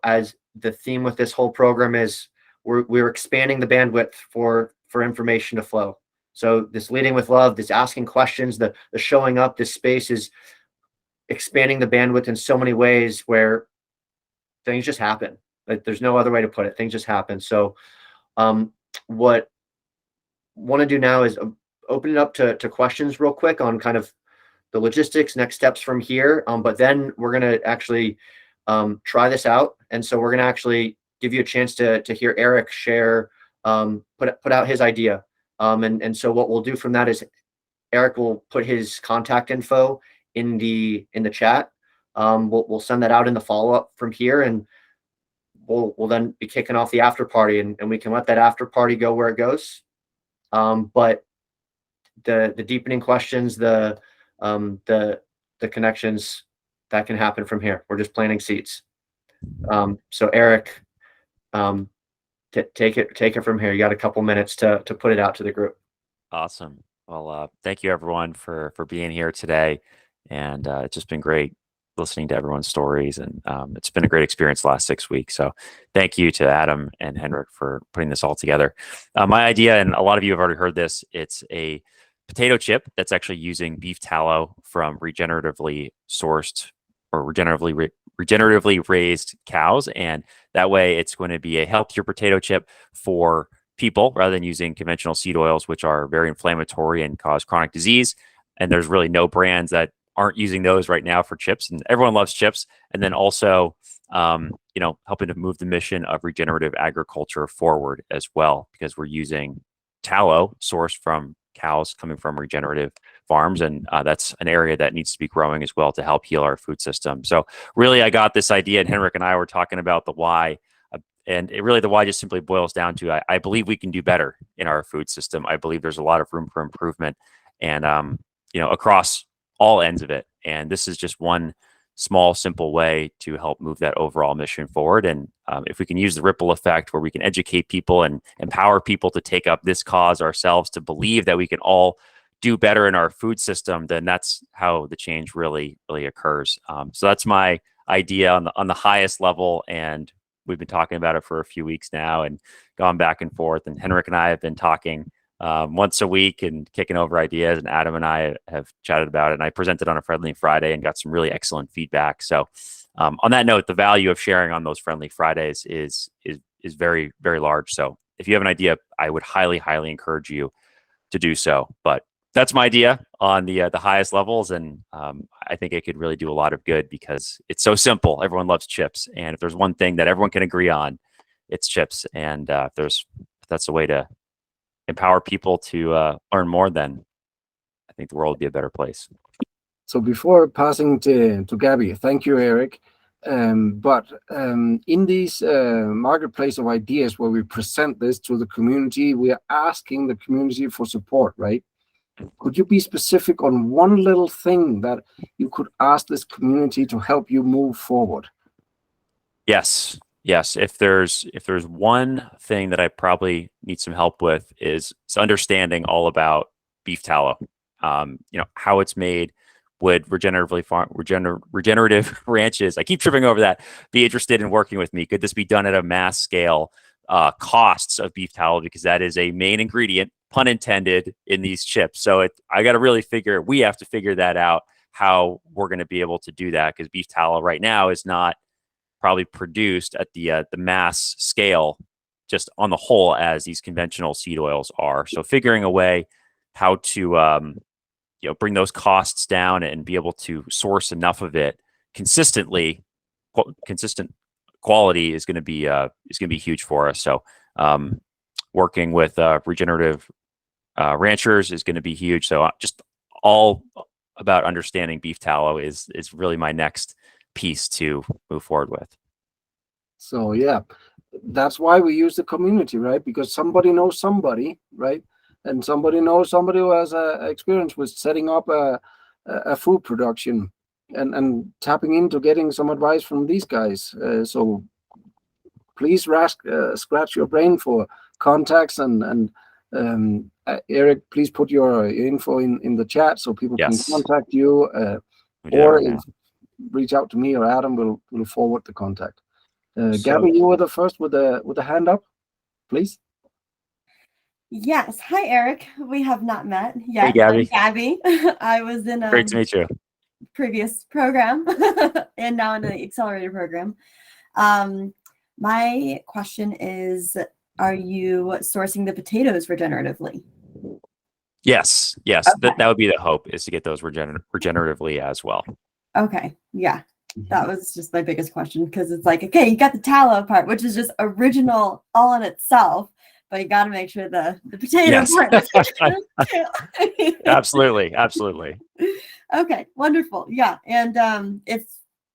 as the theme with this whole program is, we're expanding the bandwidth for information to flow. So this Leading with Love, this asking questions, the showing up, this space is expanding the bandwidth in so many ways where things just happen. Like, there's no other way to put it. Things just happen. So what I want to do now is open it up to questions real quick on kind of the logistics, next steps from here. But then we're going to actually try this out. And so we're going to actually give you a chance to hear Eric share, put out his idea. And so what we'll do from that is Eric will put his contact info in the chat. We'll send that out in the follow-up from here, and we'll then be kicking off the after party, and we can let that after party go where it goes. But the deepening questions, the connections, that can happen from here. We're just planting seeds. So Eric, take it from here. You got a couple minutes to put it out to the group. Awesome. Well, thank you everyone for being here today, and it's just been great listening to everyone's stories, and it's been a great experience the last 6 weeks. So thank you to Adam and Henrik for putting this all together. My idea, and a lot of you have already heard this, it's a potato chip that's actually using beef tallow from regeneratively sourced or regeneratively raised cows, and that way it's going to be a healthier potato chip for people rather than using conventional seed oils, which are very inflammatory and cause chronic disease. And there's really no brands that aren't using those right now for chips, and everyone loves chips. And then also, helping to move the mission of regenerative agriculture forward as well, because we're using tallow sourced from cows coming from regenerative farms, and that's an area that needs to be growing as well to help heal our food system. So really, I got this idea, and Henrik and I were talking about the why, and the why just simply boils down to I believe we can do better in our food system. I believe there's a lot of room for improvement, and across all ends of it. And this is just one small, simple way to help move that overall mission forward. And if we can use the ripple effect where we can educate people and empower people to take up this cause ourselves, to believe that we can all do better in our food system, then that's how the change really occurs. So that's my idea on the highest level. And we've been talking about it for a few weeks now and gone back and forth. And Henrik and I have been talking once a week and kicking over ideas, and Adam and I have chatted about it, and I presented on a Friendly Friday and got some really excellent feedback. So on that note, the value of sharing on those Friendly Fridays is very, very large. So if you have an idea, I would highly encourage you to do so. But that's my idea on the highest levels, and I think it could really do a lot of good because it's so simple. Everyone loves chips, and if there's one thing that everyone can agree on, it's chips. And if that's a way to empower people to learn more, then I think the world would be a better place. So before passing to Gabby, thank you, Eric. But in these marketplace of ideas where we present this to the community, we are asking the community for support, right? Could you be specific on one little thing that you could ask this community to help you move forward? Yes. If there's one thing that I probably need some help with is understanding all about beef tallow. How it's made. Would regenerative ranches, I keep tripping over that, be interested in working with me? Could this be done at a mass scale? Costs of beef tallow, because that is a main ingredient, pun intended, in these chips. So we have to figure that out, how we're going to be able to do that, because beef tallow right now is not probably produced at the mass scale just on the whole as these conventional seed oils are. So figuring a way how to bring those costs down and be able to source enough of it consistent quality is going to be huge for us. So working with regenerative ranchers is going to be huge. So just all about understanding beef tallow is really my next piece to move forward with. So yeah, that's why we use the community, right? Because somebody knows somebody, right? And somebody knows somebody who has experience with setting up a food production and tapping into getting some advice from these guys. So please scratch your brain for contacts, and Eric, please put your info in the chat so people can contact you, or reach out to me or Adam. Will forward the contact. Gabby, you were the first with the hand up, please. Yes. Hi, Eric. We have not met yet. Hey, Gabby. I'm Gabby. I was in a Great to meet you. previous program and now in the accelerator program. My question is, are you sourcing the potatoes regeneratively? Yes. Okay. That would be the hope, is to get those regeneratively as well. Okay. Yeah. That was just my biggest question, because it's like, okay, you got the tallow part, which is just original all in itself. but you got to make sure the potato Yes. part is Absolutely. Absolutely. Okay, wonderful. Yeah. And if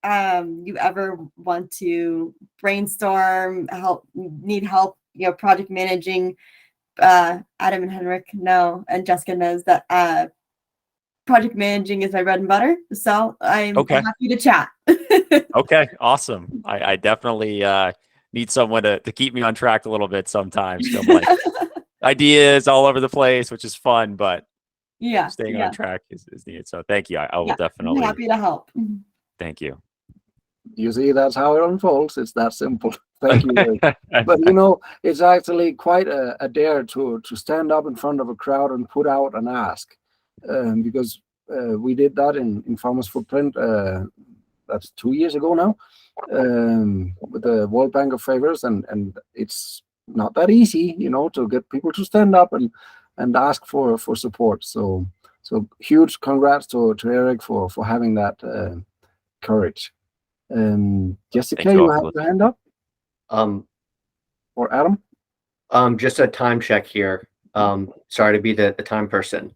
you ever want to brainstorm, need help, project managing, Adam and Henrik know, and Jessica knows that project managing is my bread and butter. So I'm Okay. happy to chat. Okay. Awesome. I definitely need someone to keep me on track a little bit sometimes. I'm like ideas all over the place, which is fun, but Yeah. staying Yeah. on track is needed. So thank you. I will Yeah, I'm definitely. happy to help. Thank you. You see, that's how it unfolds. It's that simple. Thank you. But it's actually quite a dare to stand up in front of a crowd and put out an ask, because we did that in Farmers Footprint. That's 2 years ago now, with the World Bank of Favors, and it's not that easy, to get people to stand up and ask for support. So huge congrats to Eric for having that courage. Jessica, you have your hand up? Or Adam? Just a time check here. Sorry to be the time person.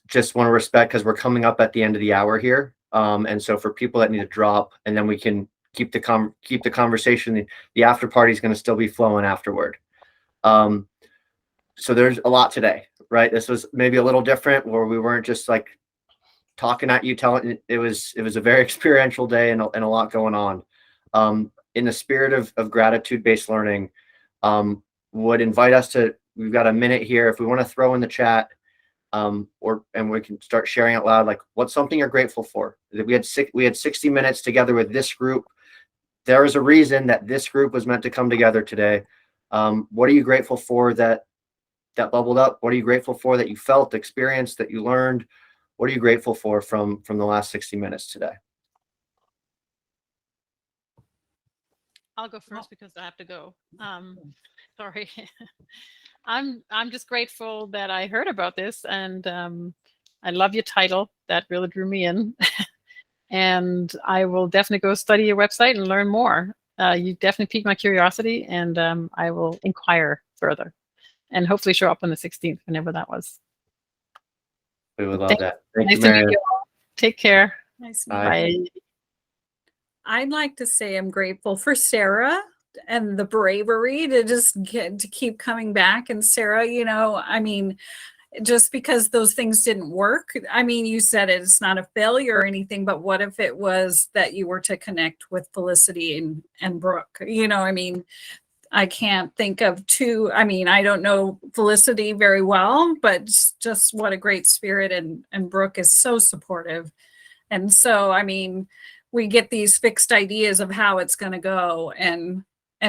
Just want to respect, because we're coming up at the end of the hour here. And so for people that need to drop, and then we can keep the conversation. The after party is going to still be flowing afterward. So there's a lot today, right? This was maybe a little different, where we weren't just like talking at you, telling. It was a very experiential day and a lot going on. In the spirit of gratitude-based learning, would invite us to. We've got a minute here. If we want to throw in the chat, and we can start sharing out loud, like, what's something you're grateful for? We had 60 minutes together with this group. There is a reason that this group was meant to come together today. What are you grateful for that bubbled up? What are you grateful for that you felt, experienced, that you learned? What are you grateful for from the last 60 minutes today? I'll go first because I have to go. Sorry. I'm just grateful that I heard about this, and I love your title. That really drew me in. And I will definitely go study your website and learn more. You definitely piqued my curiosity, and I will inquire further and hopefully show up on the 16th, whenever that was. We would love that. Thank Nice you, to meet Marion. you all. Take care. Nice. Bye. I'd like to say I'm grateful for Sarah and the bravery to just to keep coming back. And Sarah, just because those things didn't work, you said it's not a failure or anything, but what if it was that you were to connect with Felicity and Brooke? I can't think of two. I don't know Felicity very well, but just what a great spirit, and Brooke is so supportive. And so, we get these fixed ideas of how it's going to go, and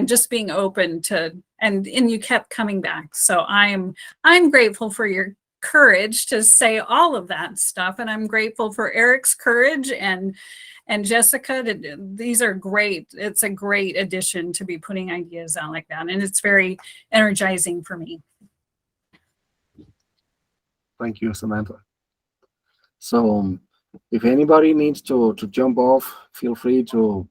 just being open to, and you kept coming back. So I'm grateful for your courage to say all of that stuff. And I'm grateful for Eric's courage and Jessica. These are great. It's a great addition to be putting ideas out like that. And it's very energizing for me. Thank you, Samantha. So if anybody needs to jump off, feel free to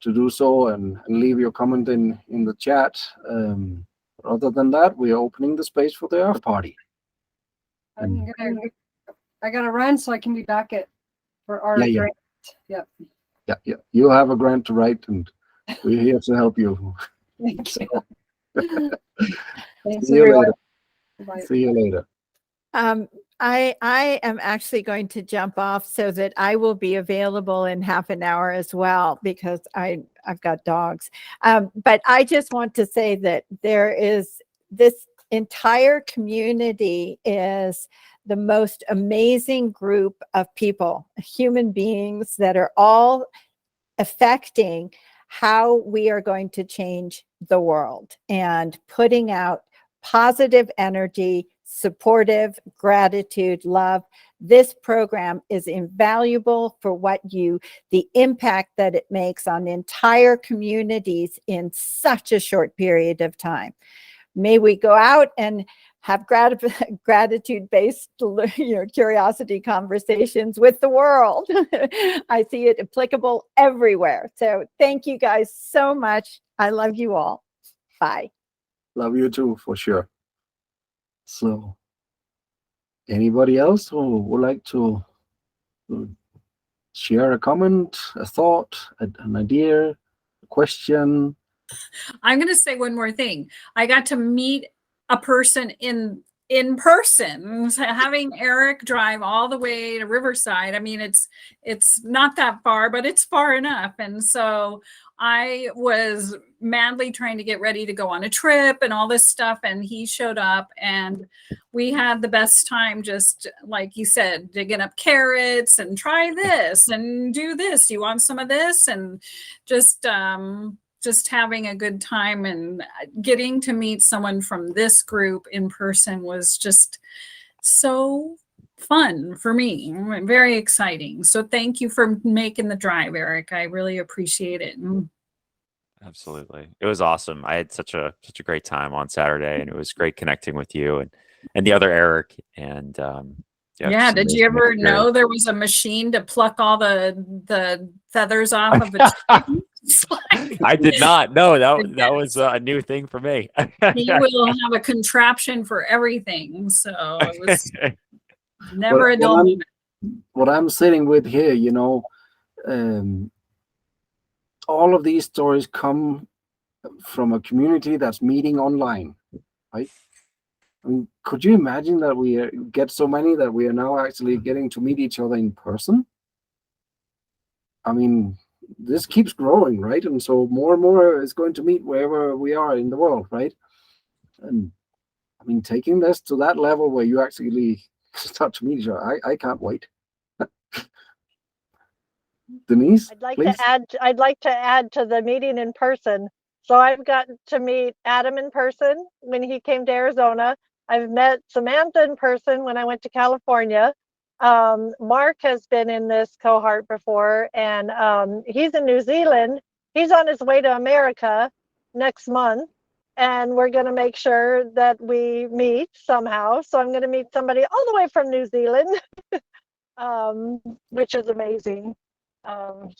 do so and leave your comment in the chat. Other than that, we are opening the space for the after party. I gotta run so I can be back for our grant. Yep. Yeah. You have a grant to write, and we're here to help you. Thank you. Thanks, See you everyone. later. Bye. See you later. I am actually going to jump off so that I will be available in half an hour as well, because I've got dogs. But I just want to say that there is this entire community is the most amazing group of people, human beings that are all affecting how we are going to change the world and putting out positive energy, supportive, gratitude, love. This program is invaluable for the impact that it makes on entire communities in such a short period of time. May we go out and have gratitude-based, curiosity conversations with the world. I see it applicable everywhere. So thank you guys so much. I love you all. Bye. Love you too, for sure. So, anybody else who would like to share a comment, a thought, an idea, a question? I'm going to say one more thing. I got to meet a person in person. So having Eric drive all the way to Riverside. I mean, it's not that far, but it's far enough. And so I was madly trying to get ready to go on a trip and all this stuff. And he showed up and we had the best time, just like he said, digging up carrots and try this and do this. Do you want some of this? And just having a good time, and getting to meet someone from this group in person was just so fun for me. Very exciting. So thank you for making the drive, Eric. I really appreciate it. Absolutely. It was awesome. I had such a great time on Saturday, and it was great connecting with you and the other Eric. And yeah, did you ever know there was a machine to pluck all the feathers off of a tree? I did not know that was a new thing for me. He will have a contraption for everything, so it was never a dull moment. What I'm sitting with here, all of these stories come from a community that's meeting online, right? I mean, could you imagine that we get so many that we are now actually getting to meet each other in person? I mean, this keeps growing, right? And so more and more is going to meet wherever we are in the world, right? And I mean, taking this to that level where you actually start to meet each other, I can't wait. Denise, I'd like please. to add to the meeting in person. So I've gotten to meet Adam in person when he came to Arizona. I've met Samantha in person when I went to California. Mark has been in this cohort before, and he's in New Zealand. He's on his way to America next month, and we're going to make sure that we meet somehow. So I'm going to meet somebody all the way from New Zealand, which is amazing.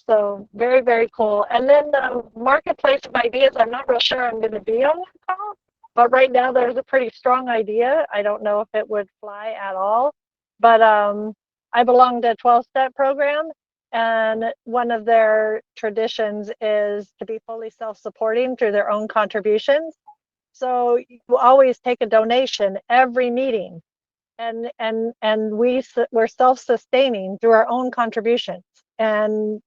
So very, very cool. And then the marketplace of ideas, I'm not real sure I'm going to be on that call, but right now there's a pretty strong idea. I don't know if it would fly at all, but I belong to a 12-step program, and one of their traditions is to be fully self-supporting through their own contributions. So you always take a donation every meeting, and we're self-sustaining through our own contributions. And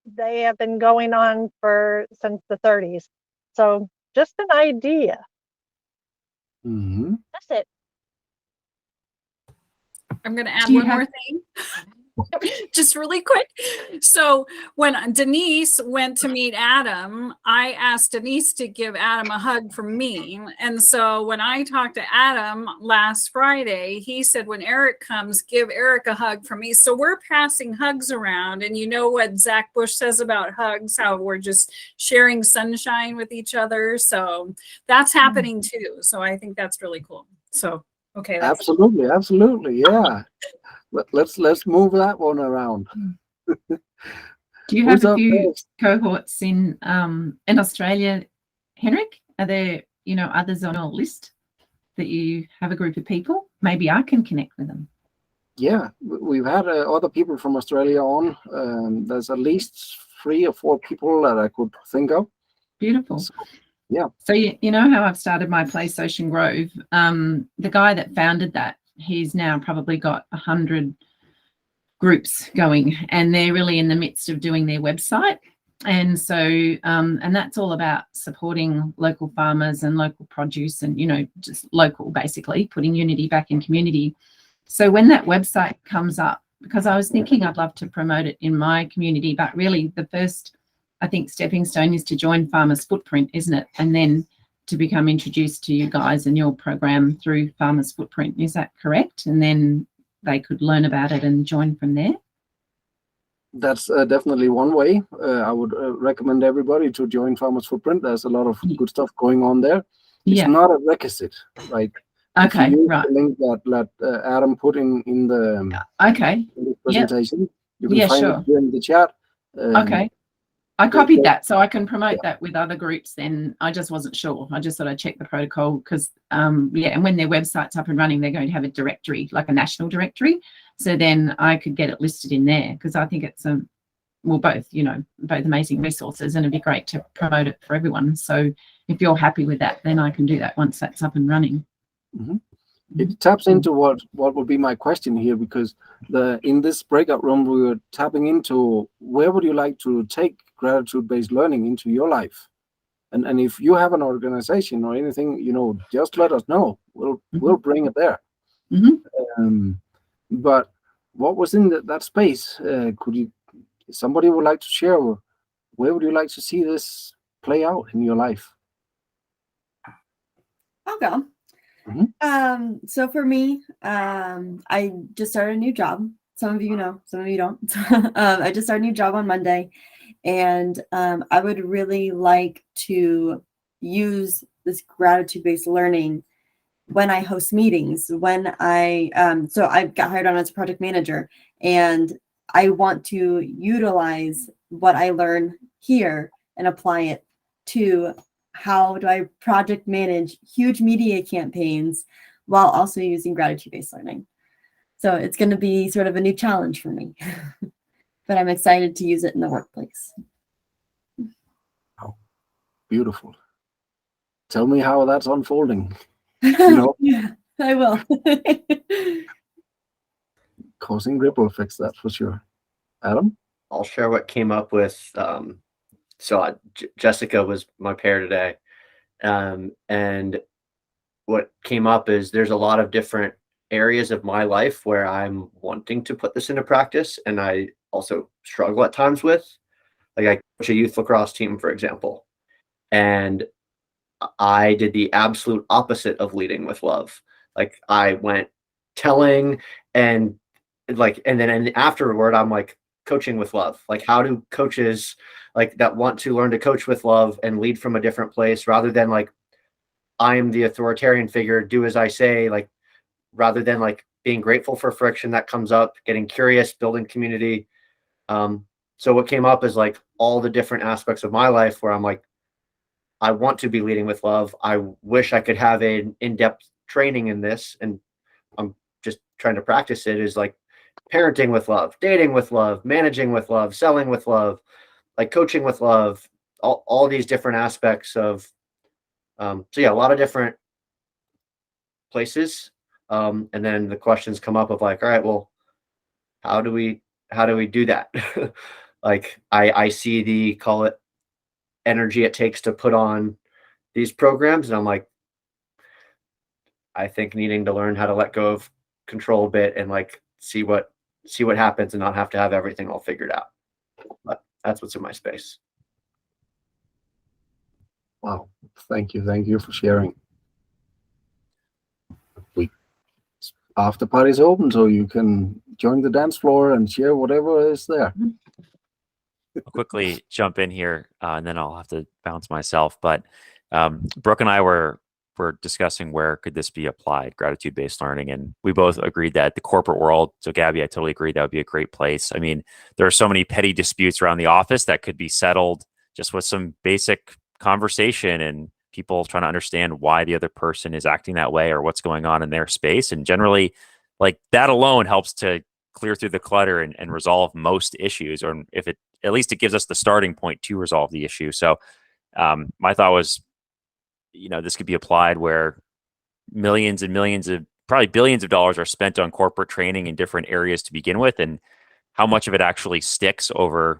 they have been going on since the 30s. So just an idea. Mm-hmm. That's it. I'm going to add one more thing. Just really quick. So when Denise went to meet Adam, I asked Denise to give Adam a hug from me. And so when I talked to Adam last Friday, he said, when Eric comes, give Eric a hug from me. So we're passing hugs around. And you know what Zach Bush says about hugs, how we're just sharing sunshine with each other. So that's happening too. So I think that's really cool. So, okay. Absolutely. Yeah. Let's move that one around. Do you have a few cohorts in Australia, Henrik? Are there others on your list that you have a group of people? Maybe I can connect with them. Yeah, we've had other people from Australia on. There's at least 3 or 4 people that I could think of. Beautiful. So, yeah. So you know how I've started my place Ocean Grove? The guy that founded that, he's now probably got 100 groups going, and they're really in the midst of doing their website. And so, and that's all about supporting local farmers and local produce and, just local, basically, putting unity back in community. So when that website comes up, because I was thinking I'd love to promote it in my community, but really the first, I think, stepping stone is to join Farmers Footprint, isn't it? And then to become introduced to you guys and your program through Farmers Footprint. Is that correct? And then they could learn about it and join from there? That's definitely one way. I would recommend everybody to join Farmers Footprint. There's a lot of good stuff going on there. It's not a requisite, right? Okay, right. The link that Adam put in the presentation. You can find it here in the chat. Okay. I copied that so I can promote that with other groups. Then I just wasn't sure. I just thought I'd check the protocol because, yeah, and when their website's up and running, they're going to have a directory, like a national directory. So then I could get it listed in there because I think it's both, you know, both amazing resources, and it'd be great to promote it for everyone. So if you're happy with that, then I can do that once that's up and running. Mm-hmm. It taps into what would be my question here, because in this breakout room we were tapping into where would you like to take gratitude-based learning into your life, and if you have an organization or anything, you know, just let us know. We'll bring it there. Mm-hmm. But what was in that space? Somebody would like to share? Where would you like to see this play out in your life? I'll go. So for me, I just started a new job. Some of you know, some of you don't. I just started a new job on Monday, and I would really like to use this gratitude-based learning when I host meetings, when so I got hired on as a project manager, and I want to utilize what I learn here and apply it to how do I project manage huge media campaigns while also using gratitude-based learning. So it's going to be sort of a new challenge for me, but I'm excited to use it in the workplace. Oh, beautiful. Tell me how that's unfolding. Yeah, I will. Causing ripple effects, that's for sure. Adam? I'll share what came up with. Jessica was my pair today. And what came up is there's a lot of different areas of my life where I'm wanting to put this into practice. And I also struggle at times with, like, I coach a youth lacrosse team, for example. And I did the absolute opposite of leading with love. Like, I went telling and then afterward, I'm like coaching with love. Like, how do coaches like that want to learn to coach with love and lead from a different place rather than like, I am the authoritarian figure, do as I say, like, rather than like being grateful for friction that comes up, getting curious, building community. So what came up is like all the different aspects of my life where I'm like, I want to be leading with love. I wish I could have an in-depth training in this, and I'm just trying to practice it, is like parenting with love, dating with love, managing with love, selling with love, like coaching with love, all these different aspects of, so yeah, a lot of different places. And then the questions come up of like, all right, well, how do we do that? Like, I see the, call it, energy it takes to put on these programs, and I'm like, I think needing to learn how to let go of control a bit and like see what happens and not have to have everything all figured out. But that's what's in my space. Wow, thank you for sharing. After party's open, so you can join the dance floor and share whatever is there. I'll quickly jump in here, and then I'll have to bounce myself. But Brooke and I were discussing where could this be applied, gratitude-based learning, and we both agreed that the corporate world. So Gabby, I totally agree that would be a great place. I mean, there are so many petty disputes around the office that could be settled just with some basic conversation and people trying to understand why the other person is acting that way or what's going on in their space. And generally, like, that alone helps to clear through the clutter and resolve most issues, or if it, at least it gives us the starting point to resolve the issue. So my thought was, this could be applied where millions and millions of, probably billions of dollars are spent on corporate training in different areas to begin with, and how much of it actually sticks over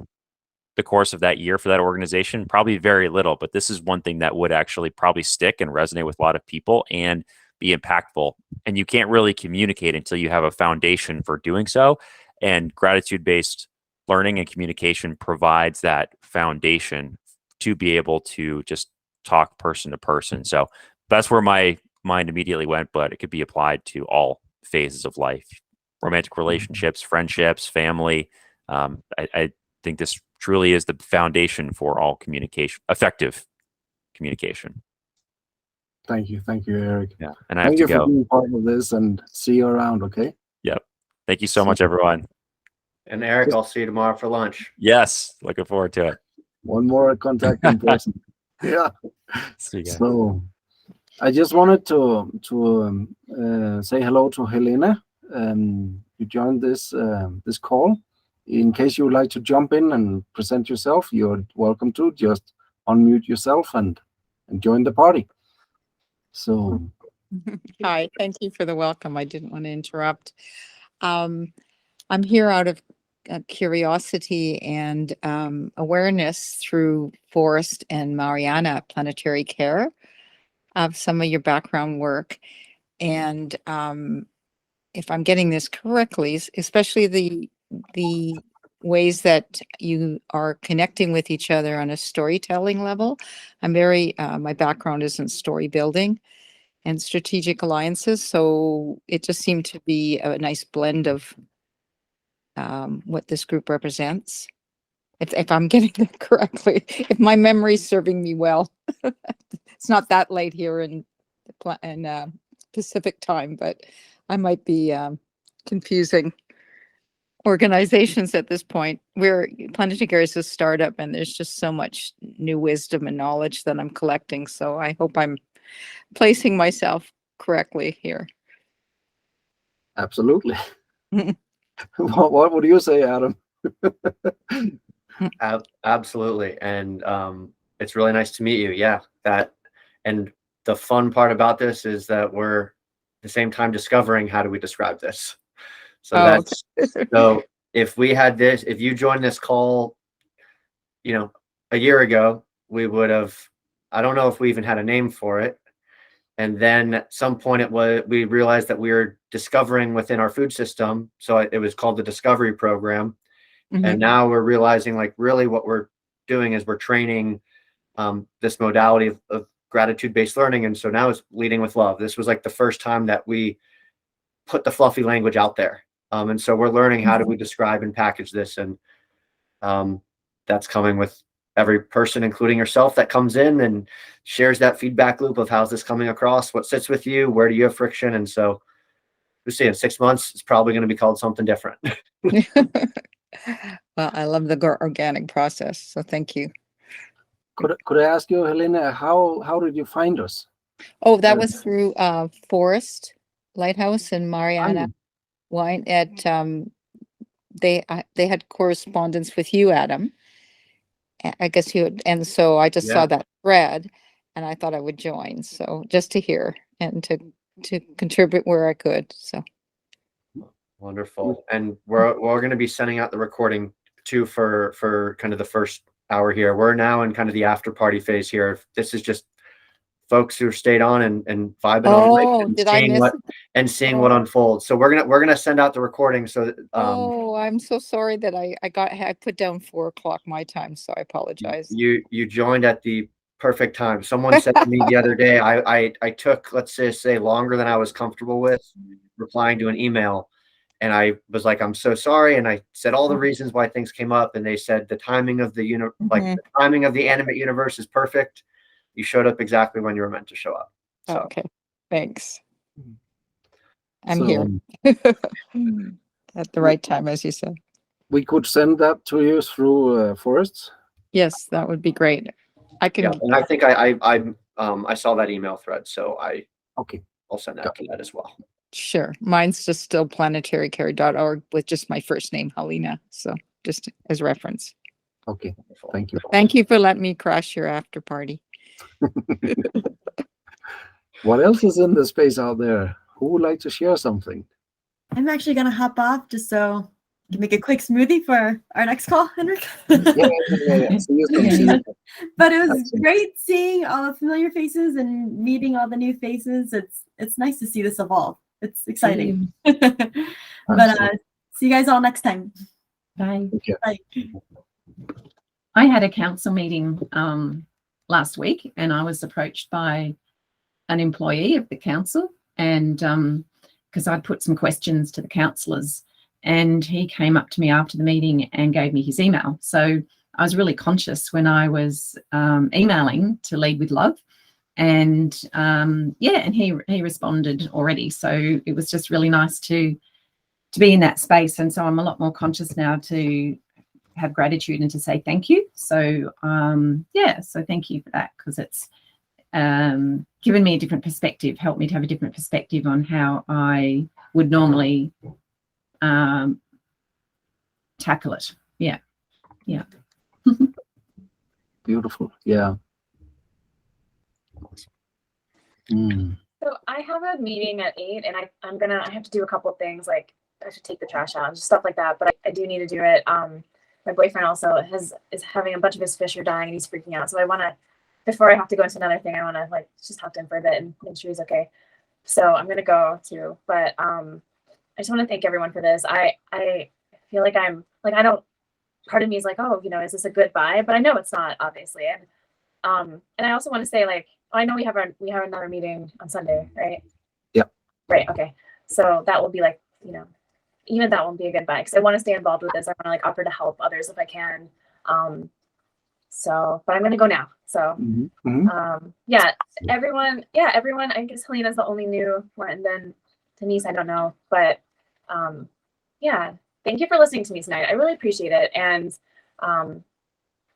the course of that year for that organization, probably very little. But this is one thing that would actually probably stick and resonate with a lot of people and be impactful. And you can't really communicate until you have a foundation for doing so. And gratitude-based learning and communication provides that foundation to be able to just talk person to person. So that's where my mind immediately went, but it could be applied to all phases of life: romantic relationships, friendships, family. I think this truly is the foundation for all communication, effective communication. Thank you, Eric. Yeah, and I have to go. Thank you for being part of this, and see you around. Okay. Yep. Thank you so much, everyone. And Eric, I'll see you tomorrow for lunch. Yes, looking forward to it. One more contact in person. Yeah. See you guys. So I just wanted to say hello to Helena. You joined this call. In case you would like to jump in and present yourself, you're welcome to. Just unmute yourself and join the party. So Hi, thank you for the welcome. I didn't want to interrupt. I'm here out of curiosity and awareness through Forrest and Mariana at Planetary Care of some of your background work. And if I'm getting this correctly, especially the ways that you are connecting with each other on a storytelling level. I'm very, my background is in story building and strategic alliances. So it just seemed to be a nice blend of what this group represents. If I'm getting it correctly, if my memory's serving me well. It's not that late here in Pacific time, but I might be confusing organizations at this point. Planetary Care is a startup, and there's just so much new wisdom and knowledge that I'm collecting. So I hope I'm placing myself correctly here. absolutely. What would you say, Adam? Absolutely. And it's really nice to meet you. Yeah, and the fun part about this is that we're at the same time discovering how do we describe this. So that's so if you joined this call, a year ago, we would have, I don't know if we even had a name for it. And then at some point we realized that we were discovering within our food system. So it was called the Discovery Program. Mm-hmm. And now we're realizing like really what we're doing is we're training this modality of gratitude-based learning. And so now it's leading with love. This was like the first time that we put the fluffy language out there. And so we're learning how do we describe and package this. And that's coming with every person, including yourself, that comes in and shares that feedback loop of how's this coming across, what sits with you, where do you have friction. And so we'll see in 6 months, it's probably going to be called something different. Well, I love the organic process. So thank you. Could I ask you, Helena, how did you find us? Oh, that was through Forest Lighthouse and Mariana Wine at they had correspondence with you, Adam. I guess and so I just saw that thread and I thought I would join. So just to hear and to contribute where I could. So wonderful. And we're going to be sending out the recording too for kind of the first hour here. We're now in kind of the after party phase here. This is just folks who stayed on and vibing on seeing what unfolds. So we're gonna send out the recording. So I'm so sorry that I put down 4 o'clock my time, so I apologize. You joined at the perfect time. Someone said to me the other day, I took, let's just say, longer than I was comfortable with replying to an email. And I was like, I'm so sorry. And I said all the reasons why things came up. And they said the timing of the the timing of the animate universe is perfect. You showed up exactly when you were meant to show up. So. Okay, thanks. I'm here at the right time, as you said. We could send that to you through Forest. Yes, that would be great. I can. Yeah, and I think I saw that email thread, so I'll send that to that as well. Sure. Mine's just still planetarycare.org with just my first name, Helena. So just as reference. Okay. Thank you. Thank you for letting me crash your after party. What else is in the space out there? Who would like to share something? I'm actually going to hop off just so you can make a quick smoothie for our next call, Henrik. Yeah. See you soon. But it was great seeing all the familiar faces and meeting all the new faces. It's nice to see this evolve. It's exciting. But see you guys all next time. Bye. Okay. Bye. I had a council meeting last week, and I was approached by an employee of the council, and because I'd put some questions to the councillors, and he came up to me after the meeting and gave me his email. So I was really conscious when I was emailing to Lead with Love, and and he responded already. So it was just really nice to be in that space, and so I'm a lot more conscious now to have gratitude and to say thank you. So yeah, so thank you for that, because it's given me a different perspective, helped me to have a different perspective on how I would normally tackle it. Yeah. Beautiful. Yeah. So I have a meeting at 8, and I have to do a couple of things, like I should take the trash out and just stuff like that. But I do need to do it. My boyfriend also is having a bunch of his fish are dying and he's freaking out. So I want to, before I have to go into another thing, I want to like just talk to him for a bit and make sure he's okay. So I'm gonna go too. But I just want to thank everyone for this. I feel like I'm like, I don't, part of me is like, oh, you know, is this a good vibe? But I know it's not, obviously. And I also want to say, like, I know we have another meeting on Sunday, right? Yep. Right. Okay. So that will be like, you know, even that won't be a good vibe because I want to stay involved with this. I want to like offer to help others if I can. So, but I'm gonna go now. So, yeah, everyone. I guess Helena's the only new one, and then Denise, I don't know, but yeah, thank you for listening to me tonight. I really appreciate it, and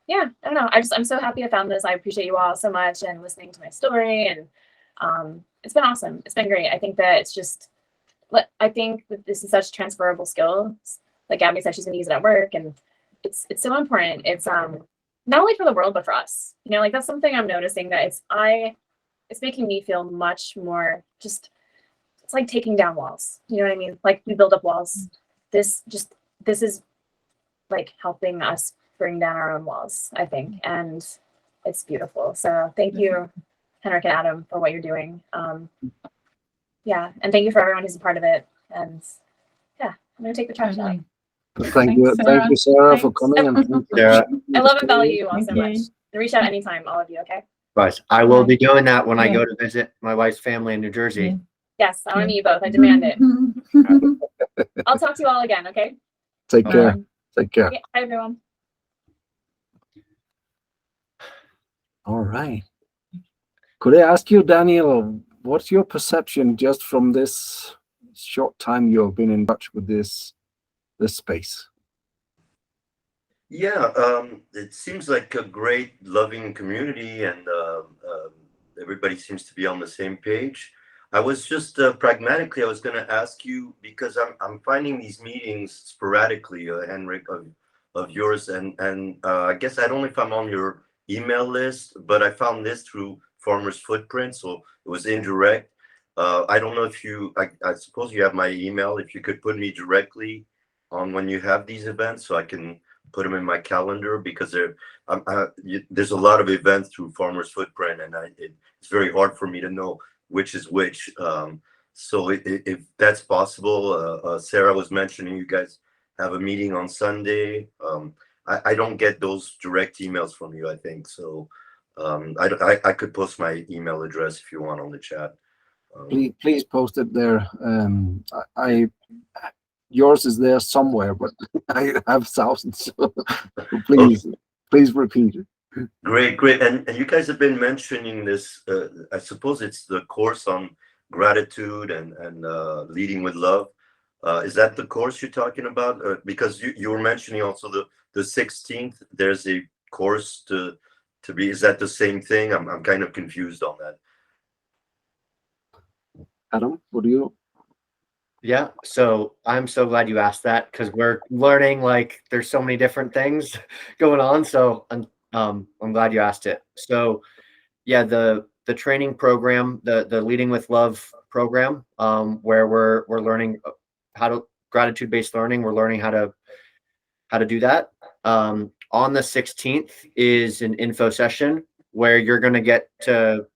yeah, I don't know. I'm so happy I found this. I appreciate you all so much and listening to my story, and it's been awesome. It's been great. I think that it's just, I think that this is such transferable skills. Like Gabby said, she's gonna use it at work, and it's so important. It's not only for the world but for us. You know, like that's something I'm noticing that it's making me feel much more just. It's like taking down walls. You know what I mean? Like we build up walls. This is like helping us bring down our own walls, I think, and it's beautiful. So thank you, Henrik and Adam, for what you're doing. Yeah, and thank you for everyone who's a part of it. And yeah, I'm gonna take the trash out. Thank you, Sarah, for coming. And Sarah. I love and value you all so much. And reach out anytime, all of you. Okay. Right. I will be doing that when I go to visit my wife's family in New Jersey. Yes, I want to meet you both. I demand it. I'll talk to you all again. Okay. Take care. Take care. Okay, bye, everyone. All right. Could I ask you, Daniel, what's your perception just from this short time you've been in touch with this space? Yeah, it seems like a great, loving community, and everybody seems to be on the same page. I was just pragmatically, I was going to ask you, because I'm finding these meetings sporadically, Henrik, of yours, and I guess I don't know if I'm on your email list, but I found this through Farmer's Footprint, so it was indirect. I don't know if I suppose you have my email, if you could put me directly on when you have these events so I can put them in my calendar, because there's a lot of events through Farmer's Footprint, and it's very hard for me to know which is which. So if that's possible, Sarah was mentioning you guys have a meeting on Sunday. I don't get those direct emails from you, I think. So I could post my email address if you want on the chat. Please post it there. Yours is there somewhere, but I have thousands. So please repeat it. Great. And you guys have been mentioning this. I suppose it's the course on gratitude and leading with love. Is that the course you're talking about? Because you were mentioning also the 16th. There's a course to be. Is that the same thing? I'm kind of confused on that. Adam, what do you? Yeah, so I'm so glad you asked that, because we're learning, like, there's so many different things going on. So I'm glad you asked it. So yeah, the training program, the Leading with Love program, where we're learning how to gratitude-based learning. We're learning how to do that. On the 16th is an info session where you're going to get to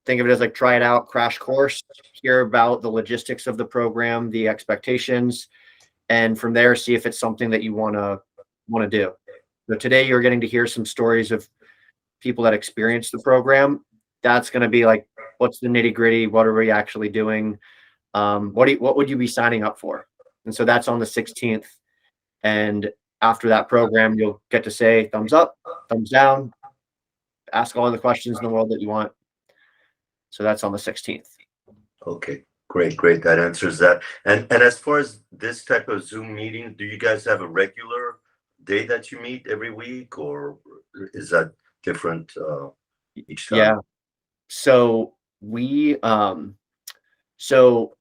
think of it as like try it out, crash course, hear about the logistics of the program, the expectations, and from there see if it's something that you want to do. So today you're getting to hear some stories of people that experienced the program. That's going to be like, what's the nitty gritty? What are we actually doing? What would you be signing up for? And so that's on the 16th. And after that program, you'll get to say thumbs up, thumbs down, ask all the questions in the world that you want. So that's on the 16th. Okay, great. That answers that. And as far as this type of Zoom meeting, do you guys have a regular day that you meet every week, or is that different each time? Yeah. So we so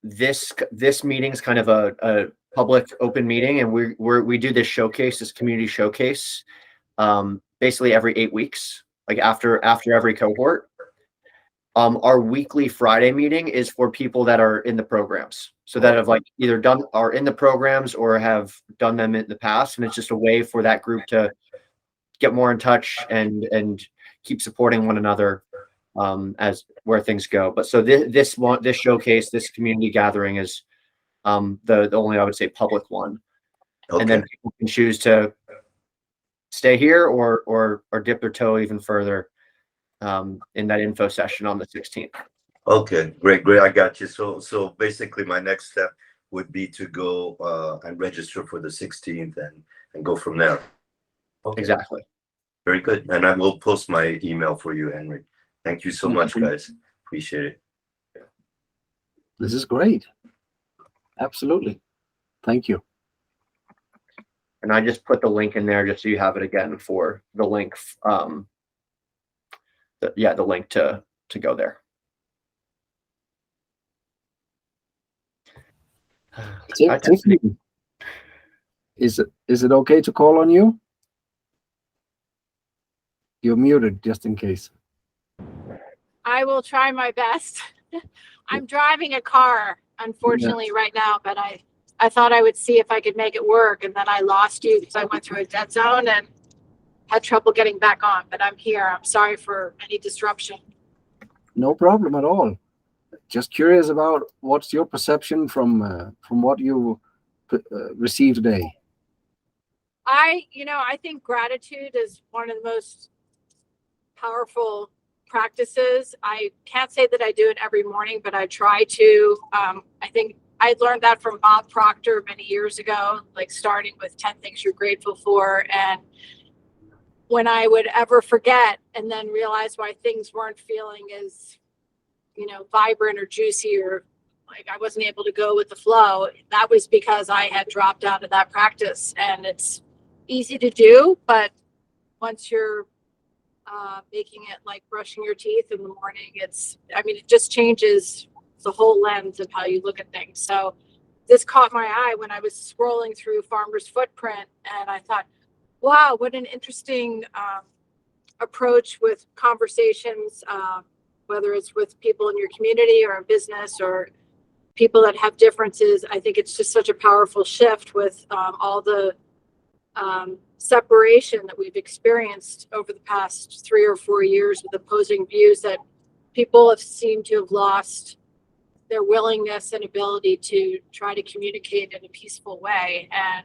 this meeting is kind of a public open meeting, and we do this showcase, this community showcase, basically every 8 weeks, like after every cohort. Our weekly Friday meeting is for people that are in the programs, so that have like either are in the programs or have done them in the past, and it's just a way for that group to get more in touch and keep supporting one another as where things go. But so this showcase, this community gathering is the only, I would say, public one. Okay. And then people can choose to stay here or dip their toe even further in that info session on the 16th. Okay, great. I got you. So basically my next step would be to go and register for the 16th and go from there. Okay. Exactly. Very good. And I will post my email for you, Henry. Thank you so much, guys. Appreciate it. This is great. Absolutely. Thank you. And I just put the link in there just so you have it again for the link. The link to go there. Tiffany, is it okay to call on you? You're muted, just in case. I will try my best. I'm driving a car, unfortunately, right now, but I thought I would see if I could make it work, and then I lost you because I went through a dead zone and had trouble getting back on, but I'm here. I'm sorry for any disruption. No problem at all. Just curious about what's your perception from what you received today. I think gratitude is one of the most powerful practices. I can't say that I do it every morning, but I try to. I think I learned that from Bob Proctor many years ago, like starting with 10 things you're grateful for. And when I would ever forget and then realize why things weren't feeling as, vibrant or juicy, or like I wasn't able to go with the flow, that was because I had dropped out of that practice. And it's easy to do, but once you're making it like brushing your teeth in the morning, it just changes the whole lens of how you look at things. So this caught my eye when I was scrolling through Farmer's Footprint, and I thought, wow, what an interesting approach with conversations, whether it's with people in your community or in business or people that have differences. I think it's just such a powerful shift with all the separation that we've experienced over the past 3 or 4 years with opposing views, that people have seemed to have lost their willingness and ability to try to communicate in a peaceful way. And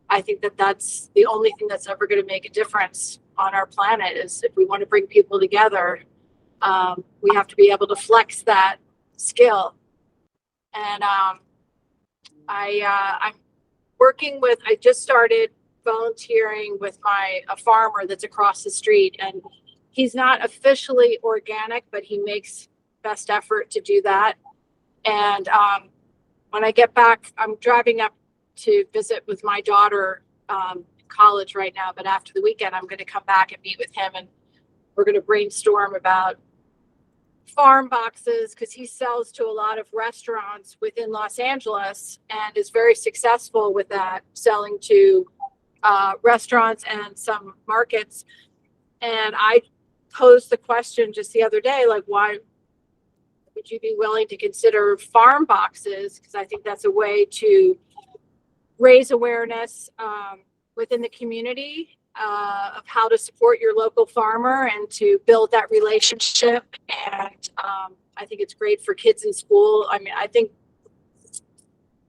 I think that that's the only thing that's ever going to make a difference on our planet, is if we want to bring people together, we have to be able to flex that skill. And I'm working with, I just started volunteering with a farmer that's across the street, and he's not officially organic, but he makes best effort to do that. And when I get back, I'm driving up to visit with my daughter in college right now, but after the weekend I'm going to come back and meet with him, and we're going to brainstorm about farm boxes, because he sells to a lot of restaurants within Los Angeles and is very successful with that, selling to restaurants and some markets. And I posed the question just the other day, like, why would you be willing to consider farm boxes? Because I think that's a way to raise awareness within the community of how to support your local farmer and to build that relationship. And I think it's great for kids in school. I mean,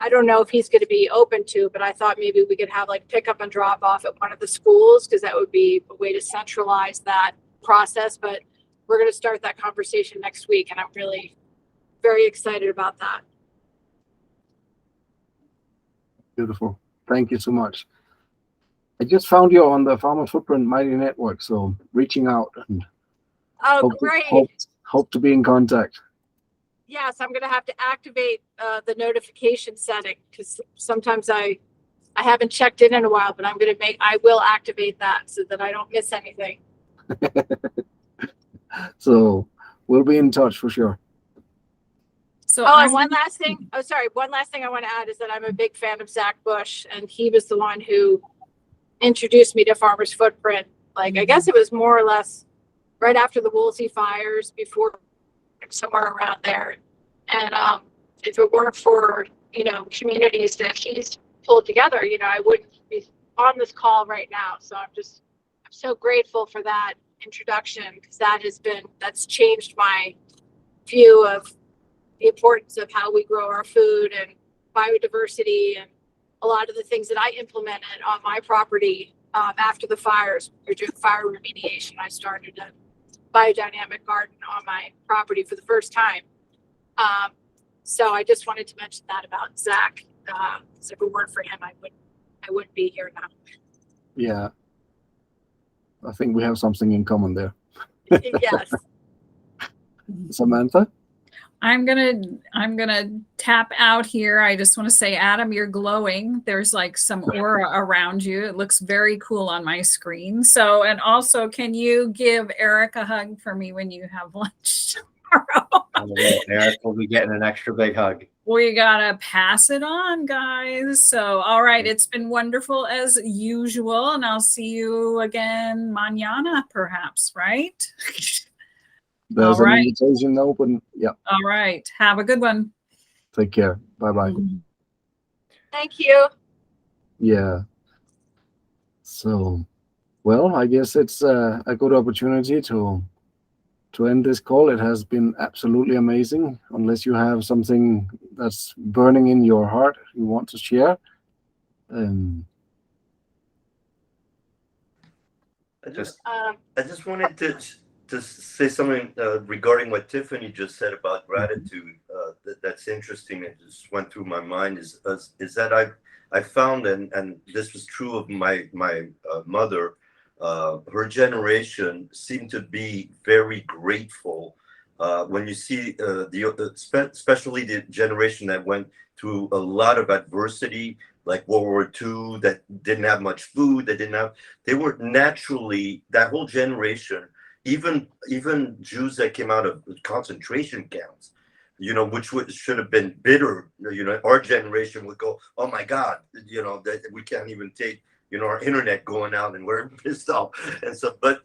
I don't know if he's going to be open to, but I thought maybe we could have like pick up and drop off at one of the schools, because that would be a way to centralize that process. But we're going to start that conversation next week, and I'm really very excited about that. Beautiful. Thank you so much. I just found you on the Farmer Footprint Mighty Network, so reaching out and great. Hope to be in contact. Yes, I'm going to have to activate the notification setting, because sometimes I I haven't checked in a while, but I will activate that so that I don't miss anything. So we'll be in touch for sure. So and one last thing. Oh, sorry. One last thing I want to add is that I'm a big fan of Zach Bush, and he was the one who introduced me to Farmer's Footprint. Like, I guess it was more or less right after the Woolsey fires, before, somewhere around there. And if it weren't for, communities that he's pulled together, I wouldn't be on this call right now. So I'm so grateful for that introduction, because that's changed my view of the importance of how we grow our food and biodiversity, and a lot of the things that I implemented on my property after the fires. We're doing fire remediation. I started a biodynamic garden on my property for the first time. So I just wanted to mention that about Zach. Because if it weren't for him, I wouldn't be here now. Yeah, I think we have something in common there. Yes. Samantha? I'm gonna tap out here. I just want to say, Adam, you're glowing. There's like some aura around you. It looks very cool on my screen. So, and also, can you give Eric a hug for me when you have lunch tomorrow? Eric will be getting an extra big hug. We gotta pass it on, guys. So, all right, it's been wonderful as usual, and I'll see you again mañana, perhaps, right? There's All an right. invitation open. Yeah. All right. Have a good one. Take care. Bye-bye. Thank you. Yeah. So, well, I guess it's a good opportunity to end this call. It has been absolutely amazing. Unless you have something that's burning in your heart you want to share. I just wanted to say something regarding what Tiffany just said about gratitude. That's interesting. It just went through my mind. Is that I found, and this was true of my mother. Her generation seemed to be very grateful. When you see especially the generation that went through a lot of adversity, like World War II, that didn't have much food, they were naturally, that whole generation, even Jews that came out of concentration camps, which should have been bitter. Our generation would go, oh my God, that we can't even take, our internet going out, and we're pissed off. And so, but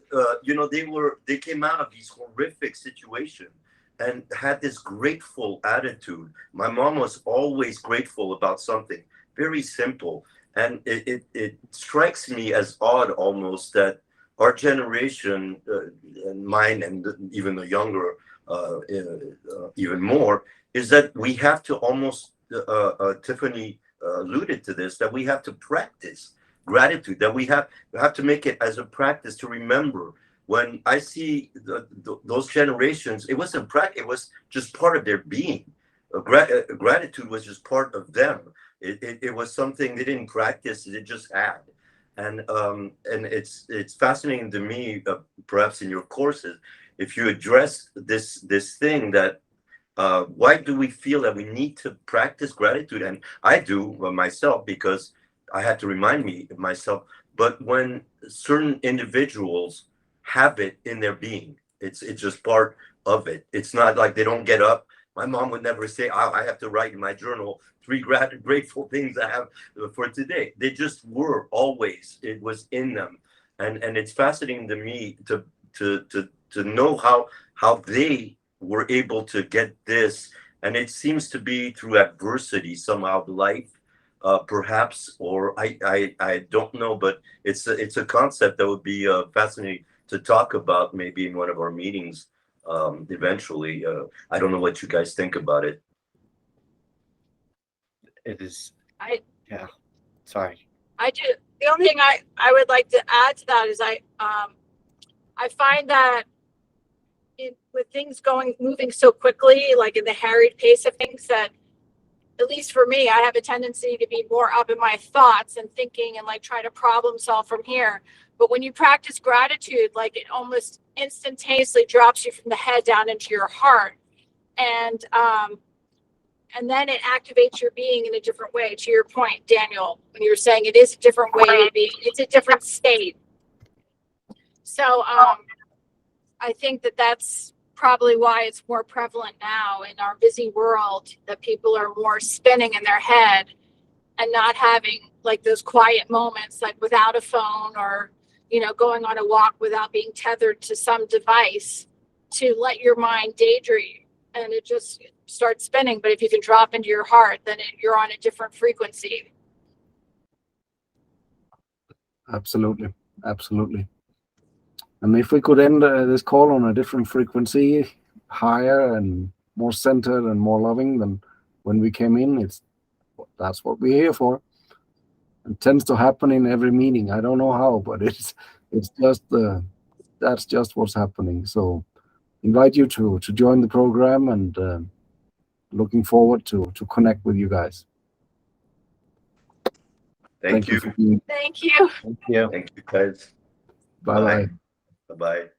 they came out of these horrific situations and had this grateful attitude. My mom was always grateful about something very simple. And it strikes me as odd almost that our generation, and mine, and even the younger, even more, is that we have to almost, Tiffany alluded to this, that we have to practice gratitude, that we have to make it as a practice to remember. When I see those generations, it wasn't practice, it was just part of their being. Gratitude was just part of them. It was something they didn't practice, they just had. And it's fascinating to me, perhaps in your courses, if you address this thing that why do we feel that we need to practice gratitude? And I do myself, because I had to remind myself. But when certain individuals have it in their being, it's just part of it. It's not like they don't get up. My mom would never say, I have to write in my journal 3 grateful things I have for today. They just were always. It was in them, and it's fascinating to me to know how they were able to get this. And it seems to be through adversity somehow, life, perhaps, or I don't know, but it's a concept that would be fascinating to talk about, maybe in one of our meetings eventually. I don't know what you guys think about it. It is. Yeah. Sorry. I do. The only thing I would like to add to that is I find that with things moving so quickly, like in the harried pace of things, that at least for me, I have a tendency to be more up in my thoughts and thinking and like try to problem solve from here. But when you practice gratitude, like it almost instantaneously drops you from the head down into your heart. And and then it activates your being in a different way. To your point, Daniel, when you were saying it is a different way of being, it's a different state. So I think that that's probably why it's more prevalent now in our busy world, that people are more spinning in their head and not having like those quiet moments, like without a phone, or, you know, going on a walk without being tethered to some device, to let your mind daydream, and it just starts spinning. But if you can drop into your heart, then you're on a different frequency. Absolutely. Absolutely. And if we could end this call on a different frequency, higher and more centered and more loving than when we came in, that's what we're here for. It tends to happen in every meeting. I don't know how, but it's just that's just what's happening. So invite you to join the program, and looking forward to connect with you guys. Thank you. For being. Thank you. Thank you. Thank you, guys. Bye bye. Bye bye.